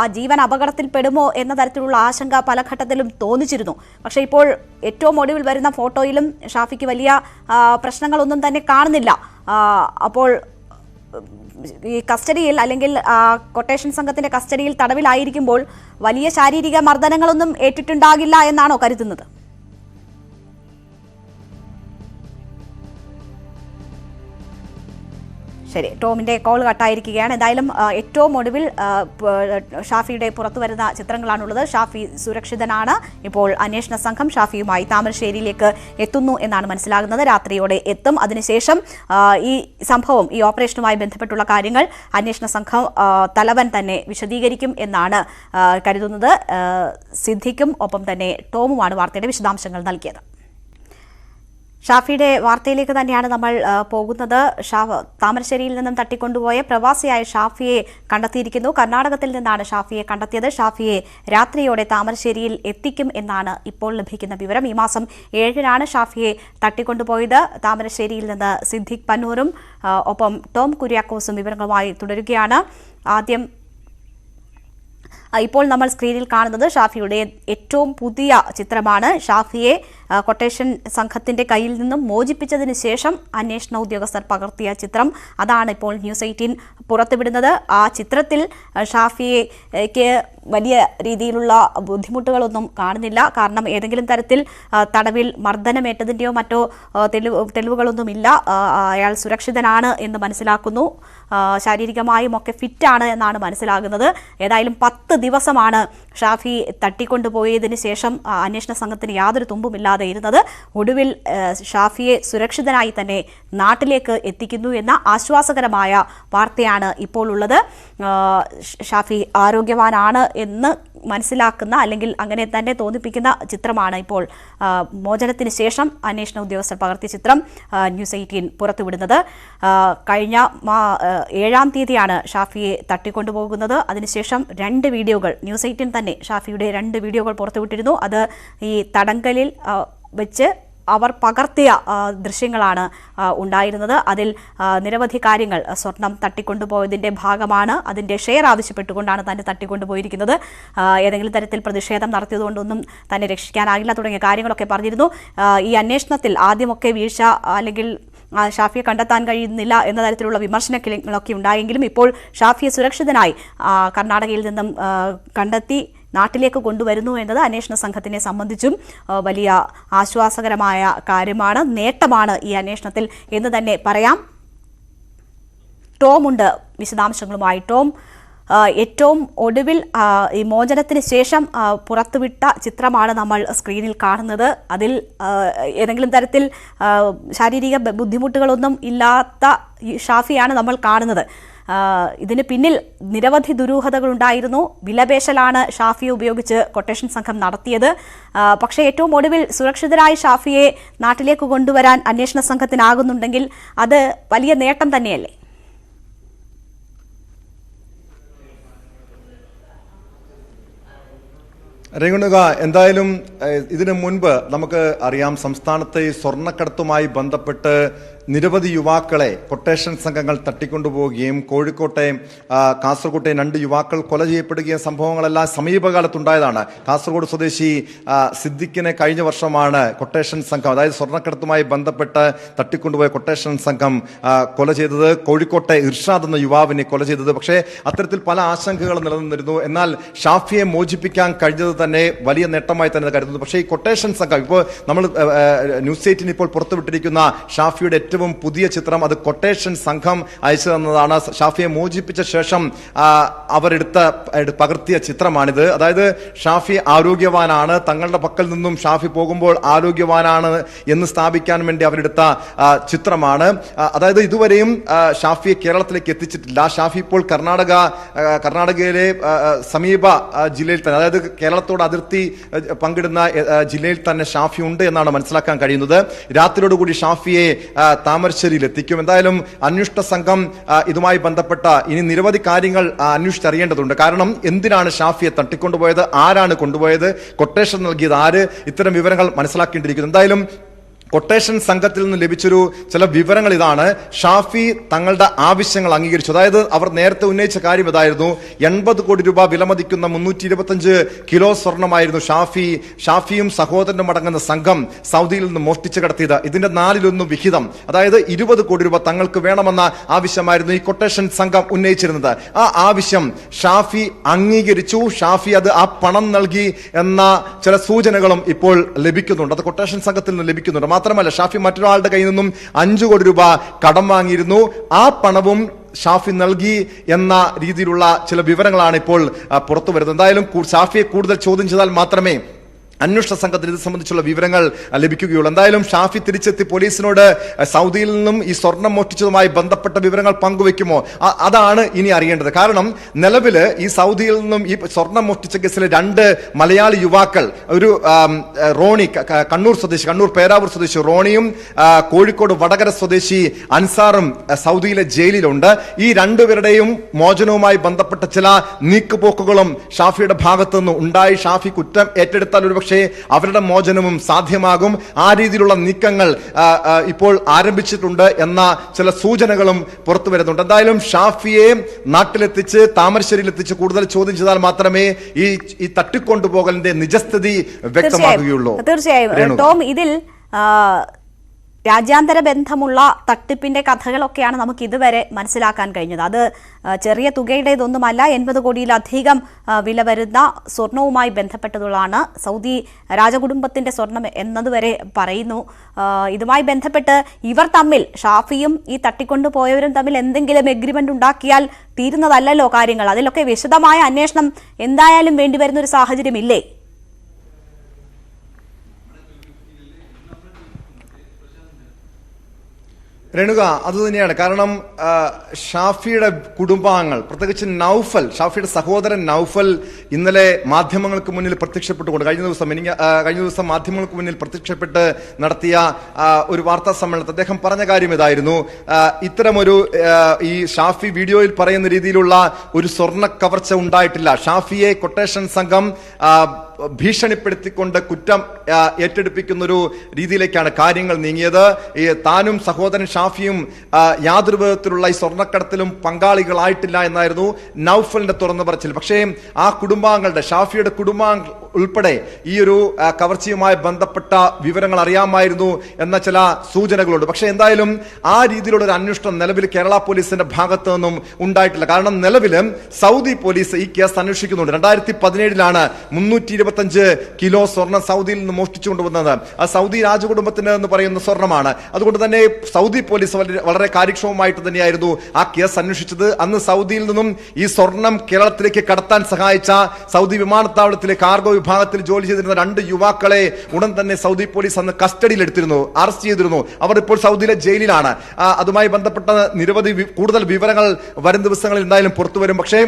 ആ ജീവൻ അപകടത്തിൽപ്പെടുമോ എന്ന തരത്തിലുള്ള ആശങ്ക പല ഘട്ടത്തിലും തോന്നിച്ചിരുന്നു. പക്ഷേ ഇപ്പോൾ ഏറ്റവും ഒടുവിൽ വരുന്ന ഫോട്ടോയിലും ഷാഫിക്ക് വലിയ പ്രശ്നങ്ങളൊന്നും തന്നെ കാണുന്നില്ല. അപ്പോൾ ഈ കസ്റ്റഡിയിൽ അല്ലെങ്കിൽ കൊട്ടേഷൻ സംഘത്തിന്റെ കസ്റ്റഡിയിൽ തടവിലായിരിക്കുമ്പോൾ വലിയ ശാരീരിക മർദ്ദനങ്ങളൊന്നും ഏറ്റിട്ടുണ്ടാകില്ല എന്നാണോ കരുതുന്നത്? ശരി, ടോമിന്റെ കോൾ കട്ടായിരിക്കുകയാണ്. എന്തായാലും ഏറ്റവും ഒടുവിൽ ഷാഫിയുടെ പുറത്തു വരുന്ന ചിത്രങ്ങളാണുള്ളത്. ഷാഫി സുരക്ഷിതനാണ്. ഇപ്പോൾ അന്വേഷണ സംഘം ഷാഫിയുമായി താമരശ്ശേരിയിലേക്ക് എത്തുന്നു എന്നാണ് മനസ്സിലാകുന്നത്. രാത്രിയോടെ എത്തും. അതിനുശേഷം ഈ സംഭവം, ഈ ഓപ്പറേഷനുമായി ബന്ധപ്പെട്ടുള്ള കാര്യങ്ങൾ അന്വേഷണ സംഘം തലവൻ തന്നെ വിശദീകരിക്കും എന്നാണ് കരുതുന്നത്. സിദ്ദിഖും ഒപ്പം തന്നെ ടോമുമാണ് വാർത്തയുടെ വിശദാംശങ്ങൾ നൽകിയത്. ഷാഫിയുടെ വാർത്തയിലേക്ക് തന്നെയാണ് നമ്മൾ പോകുന്നത്. താമരശ്ശേരിയിൽ നിന്നും തട്ടിക്കൊണ്ടുപോയ പ്രവാസിയായ ഷാഫിയെ കണ്ടെത്തിയിരിക്കുന്നു. കർണാടകത്തിൽ നിന്നാണ് ഷാഫിയെ കണ്ടെത്തിയത്. ഷാഫിയെ രാത്രിയോടെ താമരശ്ശേരിയിൽ എത്തിക്കും എന്നാണ് ഇപ്പോൾ ലഭിക്കുന്ന വിവരം. ഈ മാസം 7-നാണ് ഷാഫിയെ തട്ടിക്കൊണ്ടുപോയത്. താമരശ്ശേരിയിൽ നിന്ന് സിദ്ദിഖ് പന്നൂരും ഒപ്പം ടോം കുര്യാക്കോസും വിവരങ്ങളുമായി തുടരുകയാണ്. ആദ്യം ഇപ്പോൾ നമ്മൾ സ്ക്രീനിൽ കാണുന്നത് ഷാഫിയുടെ ഏറ്റവും പുതിയ ചിത്രമാണ്. ഷാഫിയെ കൊട്ടേഷൻ സംഘത്തിന്റെ കയ്യിൽ നിന്നും മോചിപ്പിച്ചതിന് ശേഷം അന്വേഷണ ഉദ്യോഗസ്ഥർ പകർത്തിയ ചിത്രം, അതാണ് ഇപ്പോൾ ന്യൂസ് 18 പുറത്തുവിടുന്നത്. ആ ചിത്രത്തിൽ ഷാഫിയയ്ക്ക് വലിയ രീതിയിലുള്ള ബുദ്ധിമുട്ടുകളൊന്നും കാണുന്നില്ല. കാരണം ഏതെങ്കിലും തരത്തിൽ തടവിൽ മർദ്ദനമേറ്റതിൻ്റെയോ മറ്റോ തെളിവുകളൊന്നുമില്ല. അയാൾ സുരക്ഷിതനാണ് എന്ന് മനസ്സിലാക്കുന്നു. ശാരീരികമായും ഒക്കെ ഫിറ്റാണ് എന്നാണ് മനസ്സിലാകുന്നത്. ഏതായാലും 10 ദിവസമാണ് ഷാഫി തട്ടിക്കൊണ്ടുപോയതിന് ശേഷം അന്വേഷണ സംഘത്തിന് യാതൊരു തുമ്പുമില്ലാതെ കഴിയാതെ ഇരുന്നത്. ഒടുവിൽ ഷാഫിയെ സുരക്ഷിതനായി തന്നെ നാട്ടിലേക്ക് എത്തിക്കുന്നു എന്ന ആശ്വാസകരമായ വാർത്തയാണ് ഇപ്പോൾ ഉള്ളത്. ഷാഫി ആരോഗ്യവാനാണ് എന്ന് മനസ്സിലാക്കുന്ന അല്ലെങ്കിൽ അങ്ങനെ തന്നെ തോന്നിപ്പിക്കുന്ന ചിത്രമാണ് ഇപ്പോൾ മോചനത്തിന് ശേഷം അന്വേഷണ ഉദ്യോഗസ്ഥർ പകർത്തിയ ചിത്രം ന്യൂസ് 18 പുറത്തുവിടുന്നത്. കഴിഞ്ഞ 7-ാം തീയതിയാണ് ഷാഫിയെ തട്ടിക്കൊണ്ടുപോകുന്നത്. അതിനുശേഷം 2 വീഡിയോകൾ ന്യൂസ് 18 തന്നെ ഷാഫിയുടെ 2 വീഡിയോകൾ പുറത്തുവിട്ടിരുന്നു. അത് ഈ തടങ്കലിൽ വെച്ച് അവർ പകർത്തിയ ദൃശ്യങ്ങളാണ് ഉണ്ടായിരുന്നത്. അതിൽ നിരവധി കാര്യങ്ങൾ, സ്വർണം തട്ടിക്കൊണ്ടുപോയതിന്റെ ഭാഗമാണ്, അതിന്റെ ഷെയർ ആവശ്യപ്പെട്ടുകൊണ്ടാണ് തന്നെ തട്ടിക്കൊണ്ടുപോയിരിക്കുന്നത്, ഏതെങ്കിലും തരത്തിൽ പ്രതിഷേധം നടത്തിയതുകൊണ്ടൊന്നും തന്നെ രക്ഷിക്കാനാകില്ല തുടങ്ങിയ കാര്യങ്ങളൊക്കെ പറഞ്ഞിരുന്നു. ഈ അന്വേഷണത്തിൽ ആദ്യമൊക്കെ വീഴ്ച അല്ലെങ്കിൽ ഷാഫിയെ കണ്ടെത്താൻ കഴിയുന്നില്ല എന്ന തരത്തിലുള്ള വിമർശനങ്ങളൊക്കെ ഉണ്ടായെങ്കിലും ഇപ്പോൾ ഷാഫിയെ സുരക്ഷിതനായി കർണാടകയിൽ നിന്നും കണ്ടെത്തി നാട്ടിലേക്ക് കൊണ്ടുവരുന്നു എന്നത് അന്വേഷണ സംഘത്തിനെ സംബന്ധിച്ചും വലിയ ആശ്വാസകരമായ കാര്യമാണ്, നേട്ടമാണ് ഈ അന്വേഷണത്തിൽ എന്ന് തന്നെ പറയാം. ടോം ഉണ്ട് വിശദാംശങ്ങളുമായി. ടോം, ഏറ്റവും ഒടുവിൽ ഈ മോചനത്തിന് ശേഷം പുറത്തുവിട്ട ചിത്രമാണ് നമ്മൾ സ്ക്രീനിൽ കാണുന്നത്. അതിൽ ഏതെങ്കിലും തരത്തിൽ ശാരീരിക ബുദ്ധിമുട്ടുകളൊന്നും ഇല്ലാത്ത ഷാഫിയാണ് നമ്മൾ കാണുന്നത്. ഇതിന് പിന്നിൽ നിരവധി ദുരൂഹതകളുണ്ടായിരുന്നു. വിലപേശലാണ് ഷാഫിയെ ഉപയോഗിച്ച് കൊട്ടേഷൻ സംഘം നടത്തിയത്. പക്ഷേ ഏറ്റവും ഒടുവിൽ സുരക്ഷിതരായ ഷാഫിയെ നാട്ടിലേക്ക് കൊണ്ടുവരാൻ അന്വേഷണ സംഘത്തിനാകുന്നുണ്ടെങ്കിൽ അത് വലിയ നേട്ടം തന്നെയല്ലേ? രേണുക, എന്തായാലും ഇതിനു മുൻപ് നമുക്ക് അറിയാം, സംസ്ഥാനത്തെ സ്വർണ്ണക്കടത്തുമായി ബന്ധപ്പെട്ട് നിരവധി യുവാക്കളെ കൊട്ടേഷൻ സംഘങ്ങൾ തട്ടിക്കൊണ്ടുപോവുകയും കോഴിക്കോട്ടെ കാസർകോട്ടെ 2 യുവാക്കൾ കൊല ചെയ്യപ്പെടുകയും സംഭവങ്ങളെല്ലാം സമീപകാലത്തുണ്ടായതാണ്. കാസർഗോഡ് സ്വദേശി സിദ്ദിഖിനെ കഴിഞ്ഞ വർഷമാണ് കൊട്ടേഷൻ സംഘം, അതായത് സ്വർണ്ണക്കടത്തുമായി ബന്ധപ്പെട്ട് തട്ടിക്കൊണ്ടുപോയ കൊട്ടേഷൻ സംഘം കൊല ചെയ്തത്. കോഴിക്കോട്ടെ ഇർഷാദ് എന്ന യുവാവിനെ കൊല ചെയ്തത്. പക്ഷേ അത്തരത്തിൽ പല ആശങ്കകളും നിലനിന്നിരുന്നു. എന്നാൽ ഷാഫിയെ മോചിപ്പിക്കാൻ കഴിഞ്ഞത് തന്നെ വലിയ നേട്ടമായി തന്നെ കരുതുന്നു. പക്ഷേ ഈ കൊട്ടേഷൻ സംഘം, ഇപ്പോൾ നമ്മൾ ന്യൂസ് 18 ഇപ്പോൾ പുറത്തുവിട്ടിരിക്കുന്ന ഷാഫിയുടെ ഏറ്റവും പുതിയ ചിത്രം, അത് കൊട്ടേഷൻ സംഘം അയച്ചു തന്നതാണ്. ഷാഫിയെ മോചിപ്പിച്ച ശേഷം പകർത്തിയ ചിത്രമാണിത്. അതായത് ഷാഫി ആരോഗ്യവാനാണ്, തങ്ങളുടെ പക്കൽ നിന്നും ഷാഫി പോകുമ്പോൾ ആരോഗ്യവാനാണ് എന്ന് സ്ഥാപിക്കാൻ വേണ്ടി അവരെടുത്ത ചിത്രമാണ്. അതായത് ഇതുവരെയും ഷാഫിയെ കേരളത്തിലേക്ക് എത്തിച്ചിട്ടില്ല. ഷാഫി ഇപ്പോൾ കർണാടകയിലെ സമീപ ജില്ലയിൽ തന്നെ, അതായത് കേരളത്തോട് അതിർത്തി പങ്കിടുന്ന ജില്ലയിൽ തന്നെ ഷാഫി ഉണ്ട് എന്നാണ് മനസ്സിലാക്കാൻ കഴിയുന്നത്. രാത്രിയോടുകൂടി ഷാഫിയെ താമരശ്ശേരിയിൽ എത്തിക്കും. എന്തായാലും അന്വേഷണ സംഘം ഇതുമായി ബന്ധപ്പെട്ട ഇനി നിരവധി കാര്യങ്ങൾ അന്വേഷിച്ചറിയേണ്ടതുണ്ട്. കാരണം എന്തിനാണ് ഷാഫിയെ തട്ടിക്കൊണ്ടുപോയത്, ആരാണ് കൊണ്ടുപോയത്, കൊട്ടേഷൻ നൽകിയത് ആര്, ഇത്തരം വിവരങ്ങൾ മനസ്സിലാക്കേണ്ടിയിരിക്കുന്നു. എന്തായാലും കൊട്ടേഷൻ സംഘത്തിൽ നിന്ന് ലഭിച്ചൊരു ചില വിവരങ്ങൾ ഇതാണ്. ഷാഫി തങ്ങളുടെ ആവശ്യങ്ങൾ അംഗീകരിച്ചു. അതായത് അവർ നേരത്തെ ഉന്നയിച്ച കാര്യം ഇതായിരുന്നു, 80 കോടി രൂപ വിലമതിക്കുന്ന 325 കിലോ സ്വർണമായിരുന്നു ഷാഫിയും സഹോദരനും അടങ്ങുന്ന സംഘം സൗദിയിൽ നിന്ന് മോഷ്ടിച്ചു കടത്തിയത്. ഇതിന്റെ 4/1 വിഹിതം, അതായത് 20 കോടി രൂപ തങ്ങൾക്ക് വേണമെന്ന ആവശ്യമായിരുന്നു ഈ കൊട്ടേഷൻ സംഘം ഉന്നയിച്ചിരുന്നത്. ആ ആവശ്യം ഷാഫി അംഗീകരിച്ചു. ഷാഫി ആ പണം നൽകി എന്ന ചില സൂചനകളും ഇപ്പോൾ ലഭിക്കുന്നുണ്ട്. അത് കൊട്ടേഷൻ സംഘത്തിൽ നിന്ന് ലഭിക്കുന്നുണ്ട്. മാത്രമല്ല, ഷാഫി മറ്റൊരാളുടെ കയ്യിൽ നിന്നും 5 കോടി രൂപ കടം വാങ്ങിയിരുന്നു. ആ പണവും ഷാഫി നൽകി എന്ന രീതിയിലുള്ള ചില വിവരങ്ങളാണ് ഇപ്പോൾ പുറത്തു വരുന്നത്. എന്തായാലും ഷാഫിയെ കൂടുതൽ ചോദ്യം ചെയ്താൽ മാത്രമേ അന്വേഷണ സംഘത്തിന് ഇത് സംബന്ധിച്ചുള്ള വിവരങ്ങൾ ലഭിക്കുകയുള്ളൂ. എന്തായാലും ഷാഫി തിരിച്ചെത്തി പോലീസിനോട് സൗദിയിൽ നിന്നും ഈ സ്വർണം മോഷ്ടിച്ചതുമായി ബന്ധപ്പെട്ട വിവരങ്ങൾ പങ്കുവെക്കുമോ, അതാണ് ഇനി അറിയേണ്ടത്. കാരണം നിലവിൽ ഈ സൗദിയിൽ നിന്നും ഈ സ്വർണം മോഷ്ടിച്ച കേസിലെ 2 മലയാളി യുവാക്കൾ, ഒരു റോണി, കണ്ണൂർ പേരാവൂർ സ്വദേശി റോണിയും കോഴിക്കോട് വടകര സ്വദേശി അൻസാറും സൗദിയിലെ ജയിലിലുണ്ട്. ഈ 2 പേരുടെയും മോചനവുമായി ബന്ധപ്പെട്ട ചില നീക്കുപോക്കുകളും ഷാഫിയുടെ ഭാഗത്തുനിന്ന് ഉണ്ടായി. ഷാഫി കുറ്റം ഏറ്റെടുത്താൽ ഒരുപക്ഷെ അവരുടെ മോചനവും സാധ്യമാകും. ആ രീതിയിലുള്ള നീക്കങ്ങൾ ഇപ്പോൾ ആരംഭിച്ചിട്ടുണ്ട് എന്ന ചില സൂചനകളും പുറത്തു വരുന്നുണ്ട്. എന്തായാലും ഷാഫിയെ നാട്ടിലെത്തിച്ച് താമരശ്ശേരിയിൽ എത്തിച്ച് കൂടുതൽ ചോദ്യം ചെയ്താൽ മാത്രമേ ഈ തട്ടിക്കൊണ്ടുപോകലിന്റെ നിജസ്ഥിതി വ്യക്തമാകുകയുള്ളൂ. തീർച്ചയായും ടോം, ഇതിൽ രാജ്യാന്തര ബന്ധമുള്ള തട്ടിപ്പിന്റെ കഥകളൊക്കെയാണ് നമുക്ക് ഇതുവരെ മനസ്സിലാക്കാൻ കഴിഞ്ഞത്. അത് ചെറിയ തുകയുടേതൊന്നുമല്ല. 80 കോടിയിലധികം വില വരുന്ന സ്വർണവുമായി ബന്ധപ്പെട്ടതുള്ളതാണ്. സൗദി രാജകുടുംബത്തിന്റെ സ്വർണം എന്നതുവരെ പറയുന്നു. ഇതുമായി ബന്ധപ്പെട്ട് ഇവർ തമ്മിൽ, ഷാഫിയും ഈ തട്ടിക്കൊണ്ടുപോയവരും തമ്മിൽ എന്തെങ്കിലും എഗ്രിമെന്റ് ഉണ്ടാക്കിയാൽ തീരുന്നതല്ലല്ലോ കാര്യങ്ങൾ. അതിലൊക്കെ വിശദമായ അന്വേഷണം എന്തായാലും വേണ്ടിവരുന്ന ഒരു സാഹചര്യമില്ലേ? രേണുക അതുതന്നെയാണ്. കാരണം ഷാഫിയുടെ കുടുംബാംഗങ്ങൾ, പ്രത്യേകിച്ച് നൌഫൽ, ഷാഫിയുടെ സഹോദരൻ നൌഫൽ ഇന്നലെ മാധ്യമങ്ങൾക്ക് മുന്നിൽ പ്രത്യക്ഷപ്പെട്ടുകൊണ്ട് കഴിഞ്ഞ ദിവസം മാധ്യമങ്ങൾക്ക് മുന്നിൽ പ്രത്യക്ഷപ്പെട്ട് നടത്തിയ ഒരു വാർത്താ സമ്മേളനത്തിൽ അദ്ദേഹം പറഞ്ഞ കാര്യം ഇതായിരുന്നു. ഇത്തരമൊരു ഈ ഷാഫി വീഡിയോയിൽ പറയുന്ന രീതിയിലുള്ള ഒരു സ്വർണ്ണ കവർച്ച ഉണ്ടായിട്ടില്ല. ഷാഫിയെ കൊട്ടേഷൻ സംഘം ഭീഷണിപ്പെടുത്തിക്കൊണ്ട് കുറ്റം ഏറ്റെടുപ്പിക്കുന്ന ഒരു രീതിയിലേക്കാണ് കാര്യങ്ങൾ നീങ്ങിയത്. താനും സഹോദരൻ ഷാഫിയും യാതൊരു വിധത്തിലുള്ള ഈ സ്വർണ്ണക്കടത്തിലും പങ്കാളികളായിട്ടില്ല എന്നായിരുന്നു നൌഫലിന്റെ തുറന്നു പറച്ചിൽ. പക്ഷേ ആ കുടുംബാംഗങ്ങളുടെ, ഷാഫിയുടെ കുടുംബാംഗങ്ങൾ ഉൾപ്പെടെ ഈ ഒരു കവർച്ചയുമായി ബന്ധപ്പെട്ട വിവരങ്ങൾ അറിയാമായിരുന്നു എന്ന ചില സൂചനകളുണ്ട്. പക്ഷേ എന്തായാലും ആ രീതിയിലുള്ള ഒരു അന്വേഷണം നിലവിൽ കേരള പോലീസിന്റെ ഭാഗത്തു നിന്നും ഉണ്ടായിട്ടില്ല. കാരണം നിലവിലും സൗദി പോലീസ് ഈ കേസ് അന്വേഷിക്കുന്നുണ്ട്. 2017 325 കിലോ സ്വർണം സൗദിയിൽ നിന്ന് മോഷ്ടിച്ചു കൊണ്ടുവന്നത് ആ സൗദി രാജകുടുംബത്തിന് എന്ന് പറയുന്ന സ്വർണ്ണമാണ്. അതുകൊണ്ട് തന്നെ സൗദി പോലീസ് വളരെ കാര്യക്ഷമമായിട്ട് തന്നെയായിരുന്നു ആ കേസ് അന്വേഷിച്ചത്. അന്ന് സൗദിയിൽ നിന്നും ഈ സ്വർണം കേരളത്തിലേക്ക് കടത്താൻ സഹായിച്ച സൗദി വിമാനത്താവളത്തിലെ കാർഗോ വിഭാഗത്തിൽ ജോലി ചെയ്തിരുന്ന 2 യുവാക്കളെ ഉടൻ തന്നെ സൗദി പോലീസ് അന്ന് കസ്റ്റഡിയിലെടുത്തിരുന്നു, അറസ്റ്റ് ചെയ്തിരുന്നു. അവർ ഇപ്പോൾ സൗദിയിലെ ജയിലിലാണ്. അതുമായി ബന്ധപ്പെട്ട നിരവധി കൂടുതൽ വിവരങ്ങൾ വരും ദിവസങ്ങളിൽ എന്തായാലും പുറത്തു വരും. പക്ഷേ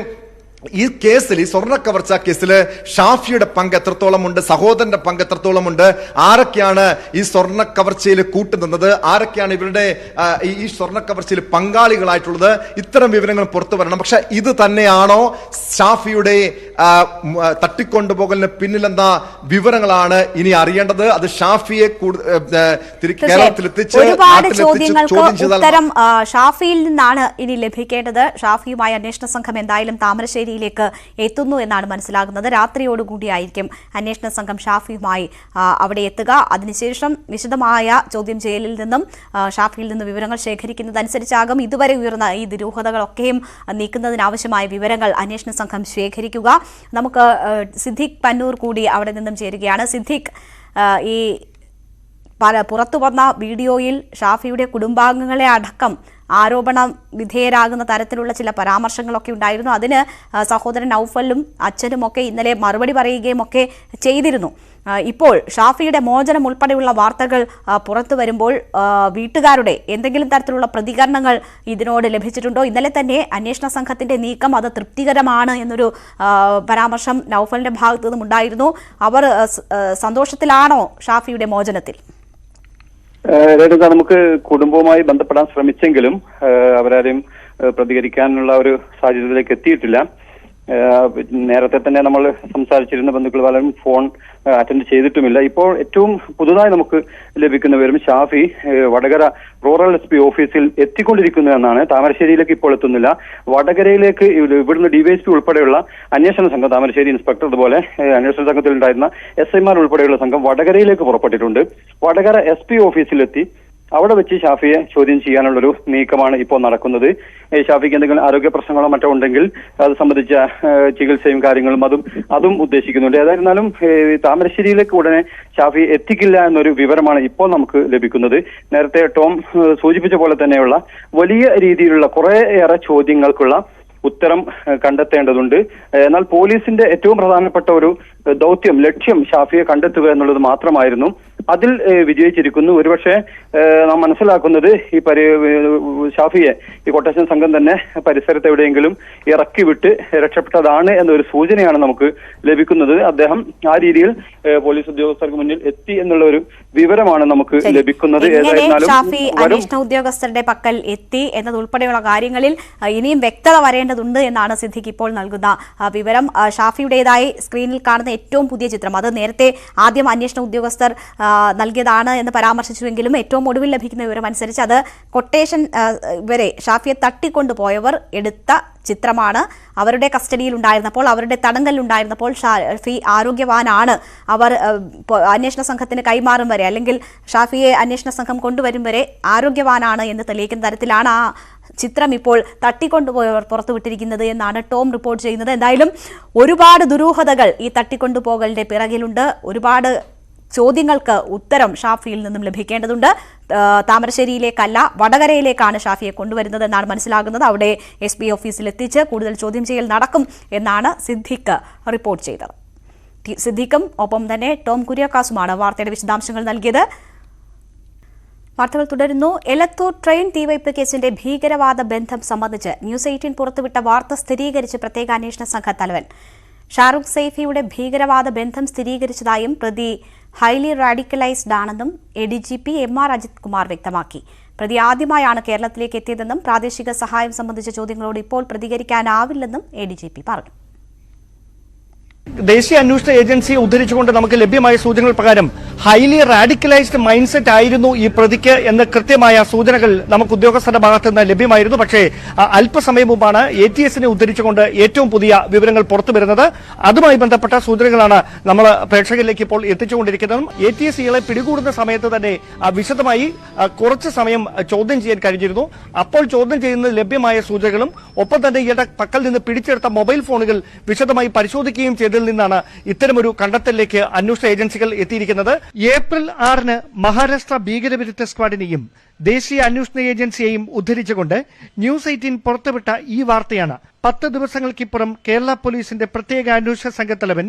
ഈ കേസിൽ, ഈ സ്വർണ്ണ കവർച്ച കേസിൽ ഷാഫിയുടെ പങ്ക് എത്രത്തോളമുണ്ട്, സഹോദരന്റെ പങ്ക് എത്രത്തോളമുണ്ട്, ആരൊക്കെയാണ് ഈ സ്വർണ്ണ കവർച്ചയിൽ കൂട്ടുനിന്നത്, ആരൊക്കെയാണ് ഇവരുടെ ഈ സ്വർണ്ണ കവർച്ചയിൽ പങ്കാളികളായിട്ടുള്ളത്, ഇത്തരം വിവരങ്ങൾ പുറത്തു വരണം. പക്ഷെ ഇത് തന്നെയാണോ ഷാഫിയുടെ തട്ടിക്കൊണ്ടുപോകലിന് പിന്നിലെന്ന വിവരങ്ങളാണ് ഇനി അറിയേണ്ടത്. അത് ഷാഫിയെ കേരളത്തിലെത്തിച്ച് ഉത്തരം ഷാഫിയിൽ നിന്നാണ് ഇനി ലഭിക്കേണ്ടത്. ഷാഫിയുമായി അന്വേഷണ സംഘം എന്തായാലും താമരശ്ശേരി എത്തുന്നു എന്നാണ് മനസ്സിലാകുന്നത്. രാത്രിയോടുകൂടിയായിരിക്കും അന്വേഷണ സംഘം ഷാഫിയുമായി അവിടെ എത്തുക. അതിനുശേഷം വിശദമായ ചോദ്യം ചെയ്യലിൽ നിന്നും ഷാഫിയിൽ നിന്ന് വിവരങ്ങൾ ശേഖരിക്കുന്നതനുസരിച്ചാകും ഇതുവരെ ഉയർന്ന ഈ ദുരൂഹതകളൊക്കെയും നീക്കുന്നതിനാവശ്യമായ വിവരങ്ങൾ അന്വേഷണ സംഘം ശേഖരിക്കുക. നമുക്ക് സിദ്ദിഖ് പന്നൂർ കൂടി അവിടെ നിന്നും ചേരുകയാണ്. സിദ്ദിഖ്, ഈ പുറത്തു വന്ന വീഡിയോയിൽ ഷാഫിയുടെ കുടുംബാംഗങ്ങളെ അടക്കം ആരോപണ വിധേയരാകുന്ന തരത്തിലുള്ള ചില പരാമർശങ്ങളൊക്കെ ഉണ്ടായിരുന്നു. അതിന് സഹോദരൻ നൌഫലും അച്ഛനും ഒക്കെ ഇന്നലെ മറുപടി പറയുകയും ഒക്കെ ചെയ്തിരുന്നു. ഇപ്പോൾ ഷാഫിയുടെ മോചനം ഉൾപ്പെടെയുള്ള വാർത്തകൾ പുറത്തു വരുമ്പോൾ വീട്ടുകാരുടെ എന്തെങ്കിലും തരത്തിലുള്ള പ്രതികരണങ്ങൾ ഇതിനോട് ലഭിച്ചിട്ടുണ്ടോ? ഇന്നലെ തന്നെ അന്വേഷണ സംഘത്തിന്റെ നീക്കം അത് തൃപ്തികരമാണ് എന്നൊരു പരാമർശം നൌഫലിന്റെ ഭാഗത്തു നിന്നും ഉണ്ടായിരുന്നു. അവർ സന്തോഷത്തിലാണോ ഷാഫിയുടെ മോചനത്തിൽ? രേണുക, നമുക്ക് കുടുംബവുമായി ബന്ധപ്പെടാൻ ശ്രമിച്ചെങ്കിലും അവരാരും പ്രതികരിക്കാനുള്ള ഒരു സാഹചര്യത്തിലേക്ക് എത്തിയിട്ടില്ല. നേരത്തെ തന്നെ നമ്മൾ സംസാരിച്ചിരുന്ന ബന്ധുക്കൾ പലരും ഫോൺ അറ്റൻഡ് ചെയ്തിട്ടുമില്ല. ഇപ്പോൾ ഏറ്റവും പുതുതായി നമുക്ക് ലഭിക്കുന്ന വിവരം ഷാഫി വടകര റൂറൽ SP ഓഫീസിൽ എത്തിക്കൊണ്ടിരിക്കുന്നു എന്നാണ്. താമരശ്ശേരിയിലേക്ക് ഇപ്പോൾ എത്തുന്നില്ല. വടകരയിലേക്ക് ഇവിടുന്ന് DYSP ഉൾപ്പെടെയുള്ള അന്വേഷണ സംഘം, താമരശ്ശേരി ഇൻസ്പെക്ടർ, അതുപോലെ അന്വേഷണ സംഘത്തിൽ ഉണ്ടായിരുന്ന SIമാർ ഉൾപ്പെടെയുള്ള സംഘം വടകരയിലേക്ക് പുറപ്പെട്ടിട്ടുണ്ട്. വടകര SP ഓഫീസിലെത്തി അവിടെ വെച്ച് ഷാഫിയെ ചോദ്യം ചെയ്യാനുള്ളൊരു നീക്കമാണ് ഇപ്പോൾ നടക്കുന്നത്. ഷാഫിക്ക് എന്തെങ്കിലും ആരോഗ്യ പ്രശ്നങ്ങളോ മറ്റോ ഉണ്ടെങ്കിൽ അത് സംബന്ധിച്ച ചികിത്സയും കാര്യങ്ങളും അതും ഉദ്ദേശിക്കുന്നുണ്ട്. ഏതായിരുന്നാലും താമരശ്ശേരിയിലേക്ക് ഉടനെ ഷാഫി എത്തിക്കില്ല എന്നൊരു വിവരമാണ് ഇപ്പോൾ നമുക്ക് ലഭിക്കുന്നത്. നേരത്തെ ടോം സൂചിപ്പിച്ച പോലെ തന്നെയുള്ള വലിയ രീതിയിലുള്ള കുറേയേറെ ചോദ്യങ്ങൾക്കുള്ള ഉത്തരം കണ്ടെത്തേണ്ടതുണ്ട്. എന്നാൽ പോലീസിന്റെ ഏറ്റവും പ്രധാനപ്പെട്ട ഒരു ദൗത്യം, ലക്ഷ്യം ഷാഫിയെ കണ്ടെത്തുക എന്നുള്ളത് മാത്രമായിരുന്നു. അതിൽ വിജയിച്ചിരിക്കുന്നു. ഒരുപക്ഷെ നാം മനസ്സിലാക്കുന്നത് ഷാഫിയെ ഈ കൊട്ടേഷൻ സംഘം തന്നെ പരിസരത്ത് എവിടെയെങ്കിലും ഇറക്കി വിട്ട് രക്ഷപ്പെട്ടതാണ് എന്നൊരു സൂചനയാണ് നമുക്ക് ലഭിക്കുന്നത്. അദ്ദേഹം ആ രീതിയിൽ പോലീസ് ഉദ്യോഗസ്ഥർക്ക് മുന്നിൽ എത്തി എന്നുള്ള ഒരു വിവരമാണ് നമുക്ക് ലഭിക്കുന്നത്. ഷാഫി അന്വേഷണ ഉദ്യോഗസ്ഥരുടെ പക്കൽ എത്തി എന്നതുൾപ്പെടെയുള്ള കാര്യങ്ങളിൽ ഇനിയും വ്യക്തത വരേണ്ടതുണ്ട് എന്നാണ് സിദ്ദിഖ് ഇപ്പോൾ നൽകുന്ന വിവരം. ഷാഫിയുടേതായി സ്ക്രീനിൽ കാണുന്ന ഏറ്റവും പുതിയ ചിത്രം, അത് നേരത്തെ ആദ്യം അന്വേഷണ ഉദ്യോഗസ്ഥർ നൽകിയതാണ് എന്ന് പരാമർശിച്ചുവെങ്കിലും ഏറ്റവും ഒടുവിൽ ലഭിക്കുന്ന വിവരം അനുസരിച്ച് അത് കൊട്ടേഷൻ വരെ ഷാഫിയെ തട്ടിക്കൊണ്ടുപോയവർ എടുത്ത ചിത്രമാണ്. അവരുടെ കസ്റ്റഡിയിൽ ഉണ്ടായിരുന്നപ്പോൾ, അവരുടെ തടങ്കലിലുണ്ടായിരുന്നപ്പോൾ ഷാഫി ആരോഗ്യവാനാണ്. അവർ അന്വേഷണ സംഘത്തിന് കൈമാറും വരെ, അല്ലെങ്കിൽ ഷാഫിയെ അന്വേഷണ സംഘം കൊണ്ടുവരും വരെ ആരോഗ്യവാനാണ് എന്ന് തെളിയിക്കുന്ന തരത്തിലാണ് ആ ചിത്രം ഇപ്പോൾ തട്ടിക്കൊണ്ടുപോയവർ പുറത്തുവിട്ടിരിക്കുന്നത് എന്നാണ് ടോം റിപ്പോർട്ട് ചെയ്യുന്നത്. എന്തായാലും ഒരുപാട് ദുരൂഹതകൾ ഈ തട്ടിക്കൊണ്ടുപോകലിന്റെ പിറകിലുണ്ട്. ഒരുപാട് ചോദ്യങ്ങൾക്ക് ഉത്തരം ഷാഫിയിൽ നിന്നും ലഭിക്കേണ്ടതുണ്ട്. താമരശ്ശേരിയിലേക്കല്ല, വടകരയിലേക്കാണ് ഷാഫിയെ കൊണ്ടുവരുന്നത് എന്നാണ് മനസ്സിലാകുന്നത്. അവിടെ SP ഓഫീസിൽ എത്തിച്ച് കൂടുതൽ ചോദ്യം ചെയ്യൽ നടക്കും എന്നാണ് സിദ്ദിഖ് റിപ്പോർട്ട് ചെയ്തത്. സിദ്ദിഖും ഒപ്പം തന്നെ ടോം കുര്യാക്കാസുമാണ് വാർത്തയുടെ വിശദാംശങ്ങൾ നൽകിയത്. വാർത്തകൾ തുടരുന്നു. എലത്തൂർ ട്രെയിൻ തീവയ്പ് കേസിന്റെ ഭീകരവാദ ബന്ധം സംബന്ധിച്ച് ന്യൂസ് 18 പുറത്തുവിട്ട വാർത്ത സ്ഥിരീകരിച്ച് പ്രത്യേക അന്വേഷണ സംഘ തലവൻ ഷാറൂഖ് സൈഫിയുടെ ഭീകരവാദ ബന്ധം സ്ഥിരീകരിച്ചതായും പ്രതി ഹൈലി റാഡിക്കലൈസ്ഡ് ആണെന്നും ADGP MR അജിത് കുമാർ വ്യക്തമാക്കി. പ്രതി ആദ്യമായാണ് കേരളത്തിലേക്ക് എത്തിയതെന്നും പ്രാദേശിക സഹായം സംബന്ധിച്ച ചോദ്യങ്ങളോട് ഇപ്പോൾ പ്രതികരിക്കാനാവില്ലെന്നും ADGP പറഞ്ഞു. ദേശീയ അന്വേഷണ ഏജൻസിയെ ഉദ്ധരിച്ചുകൊണ്ട് നമുക്ക് ലഭ്യമായ സൂചനകൾ പ്രകാരം ഹൈലി റാഡിക്കലൈസ്ഡ് മൈൻഡ് സെറ്റ് ആയിരുന്നു ഈ പ്രതിക്ക് എന്ന കൃത്യമായ സൂചനകൾ നമുക്ക് ഉദ്യോഗസ്ഥരുടെ ഭാഗത്ത് നിന്ന് ലഭ്യമായിരുന്നു. പക്ഷേ അല്പസമയം മുമ്പാണ് ATSനെ ഉദ്ധരിച്ചുകൊണ്ട് ഏറ്റവും പുതിയ വിവരങ്ങൾ പുറത്തുവരുന്നത്. അതുമായി ബന്ധപ്പെട്ട സൂചനകളാണ് നമ്മൾ പ്രേക്ഷകരിലേക്ക് ഇപ്പോൾ എത്തിച്ചുകൊണ്ടിരിക്കുന്നതും. ATS ഇയാളെ പിടികൂടുന്ന സമയത്ത് തന്നെ വിശദമായി കുറച്ച് സമയം ചോദ്യം ചെയ്യാൻ കഴിഞ്ഞിരുന്നു. അപ്പോൾ ചോദ്യം ചെയ്യുന്ന ലഭ്യമായ സൂചനകളും ഒപ്പം തന്നെ ഇയാളുടെ പക്കൽ നിന്ന് പിടിച്ചെടുത്ത മൊബൈൽ ഫോണുകൾ വിശദമായി പരിശോധിക്കുകയും ചെയ്തതിൽ നിന്നാണ് ഇത്തരമൊരു കണ്ടെത്തലിലേക്ക് അന്വേഷണ ഏജൻസികൾ എത്തിയിരിക്കുന്നത്. ഏപ്രിൽ 6-ന് മഹാരാഷ്ട്ര ഭീകരവിരുദ്ധ സ്ക്വാഡിനെയും ദേശീയ അന്വേഷണ ഏജൻസിയെയും ഉദ്ധരിച്ചുകൊണ്ട് ന്യൂസ് 18 പുറത്തുവിട്ട ഈ വാർത്തയാണ് 10 ദിവസങ്ങൾക്കിപ്പുറം കേരള പോലീസിന്റെ പ്രത്യേക അന്വേഷണ സംഘത്തലവൻ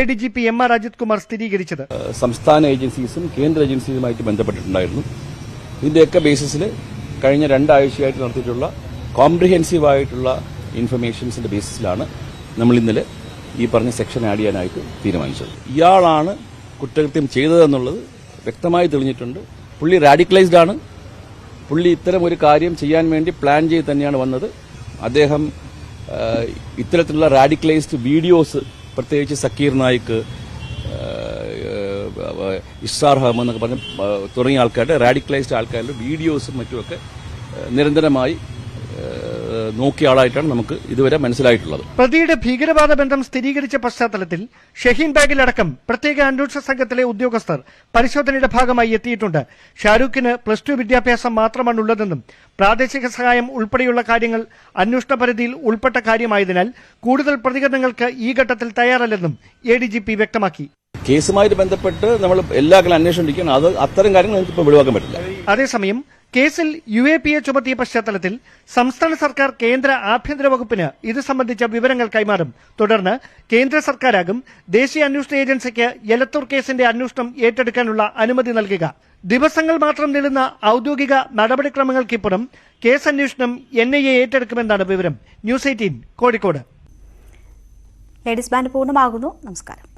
ADGP MR അജിത് കുമാർ സ്ഥിരീകരിച്ചത്. സംസ്ഥാന ഏജൻസീസും കേന്ദ്ര ഏജൻസിയുമായിട്ട് ബന്ധപ്പെട്ടിട്ടുണ്ടായിരുന്നു. ഇതിന്റെയൊക്കെ ബേസിസിൽ കഴിഞ്ഞ 2 ആഴ്ചയായിട്ട് നടത്തിയിട്ടുള്ള കോംപ്രിഹെൻസീവ് ആയിട്ടുള്ള ഇൻഫർമേഷൻസിന്റെ ബേസിസിലാണ് നമ്മൾ ഇന്നലെ ഈ പറഞ്ഞ സെക്ഷൻ ആഡ് ചെയ്യാനായിട്ട് തീരുമാനിച്ചത്. ഇയാളാണ് കുറ്റകൃത്യം ചെയ്തതെന്നുള്ളത് വ്യക്തമായി തെളിഞ്ഞിട്ടുണ്ട്. പുള്ളി റാഡിക്കലൈസ്ഡ് ആണ്. പുള്ളി ഇത്തരം ഒരു കാര്യം ചെയ്യാൻ വേണ്ടി പ്ലാൻ ചെയ്ത് തന്നെയാണ് വന്നത്. അദ്ദേഹം ഇത്തരത്തിലുള്ള റാഡിക്കലൈസ്ഡ് വീഡിയോസ്, പ്രത്യേകിച്ച് സക്കീർ നായിക്ക്, ഇസ്സാർ അഹമ്മദ് എന്നൊക്കെ പറഞ്ഞ തുടങ്ങിയ ആൾക്കാരുടെ റാഡിക്കലൈസ്ഡ് ആൾക്കാരുടെ വീഡിയോസും മറ്റുമൊക്കെ നിരന്തരമായി നോക്കിയ ആളായിട്ടാണ് നമുക്ക് ഇതുവരെ മനസ്സിലായിട്ടുള്ളത്. പ്രതിയുടെ ഭീകരവാദ ബന്ധം സ്ഥിരീകരിച്ച പശ്ചാത്തലത്തിൽ ഷഹീൻ ബാഗിലടക്കം പ്രത്യേക അന്വേഷണ സംഘത്തിലെ ഉദ്യോഗസ്ഥർ പരിശോധനയുടെ ഭാഗമായി എത്തിയിട്ടുണ്ട്. ഷാരൂഖിന് +2 വിദ്യാഭ്യാസം മാത്രമാണുള്ളതെന്നും പ്രാദേശിക സഹായം ഉൾപ്പെടെയുള്ള കാര്യങ്ങൾ അന്വേഷണ പരിധിയിൽ ഉൾപ്പെട്ട കാര്യമായതിനാൽ കൂടുതൽ പ്രതികരണങ്ങൾക്ക് ഈ ഘട്ടത്തിൽ തയ്യാറല്ലെന്നും ADGP വ്യക്തമാക്കി. കേസുമായിട്ട് ബന്ധപ്പെട്ട് നമ്മൾ എല്ലാ കാലം അന്വേഷണം അത് അത്തരം കാര്യങ്ങൾ നമുക്കിപ്പോൾ വെളിവാക്കാൻ പറ്റില്ല. അതേസമയം കേസിൽ UAPA ചുമത്തിയ പശ്ചാത്തലത്തിൽ സംസ്ഥാന സർക്കാർ കേന്ദ്ര ആഭ്യന്തര വകുപ്പിന് ഇത് സംബന്ധിച്ച വിവരങ്ങൾ കൈമാറും. തുടർന്ന് കേന്ദ്ര സർക്കാരാകും ദേശീയ അന്വേഷണ ഏജൻസിക്ക് എലത്തൂർ കേസിന്റെ അന്വേഷണം ഏറ്റെടുക്കാനുള്ള അനുമതി നൽകുക. ദിവസങ്ങൾ മാത്രം നീളുന്ന ഔദ്യോഗിക നടപടിക്രമങ്ങൾക്കിപ്പുറം കേസ് അന്വേഷണം NIA ഏറ്റെടുക്കുമെന്നാണ് വിവരം. ന്യൂസ് 18 കോഴിക്കോട്. ലേഡീസ് ബാൻഡ് പൂർണ്ണമാകുന്നു. നമസ്കാരം.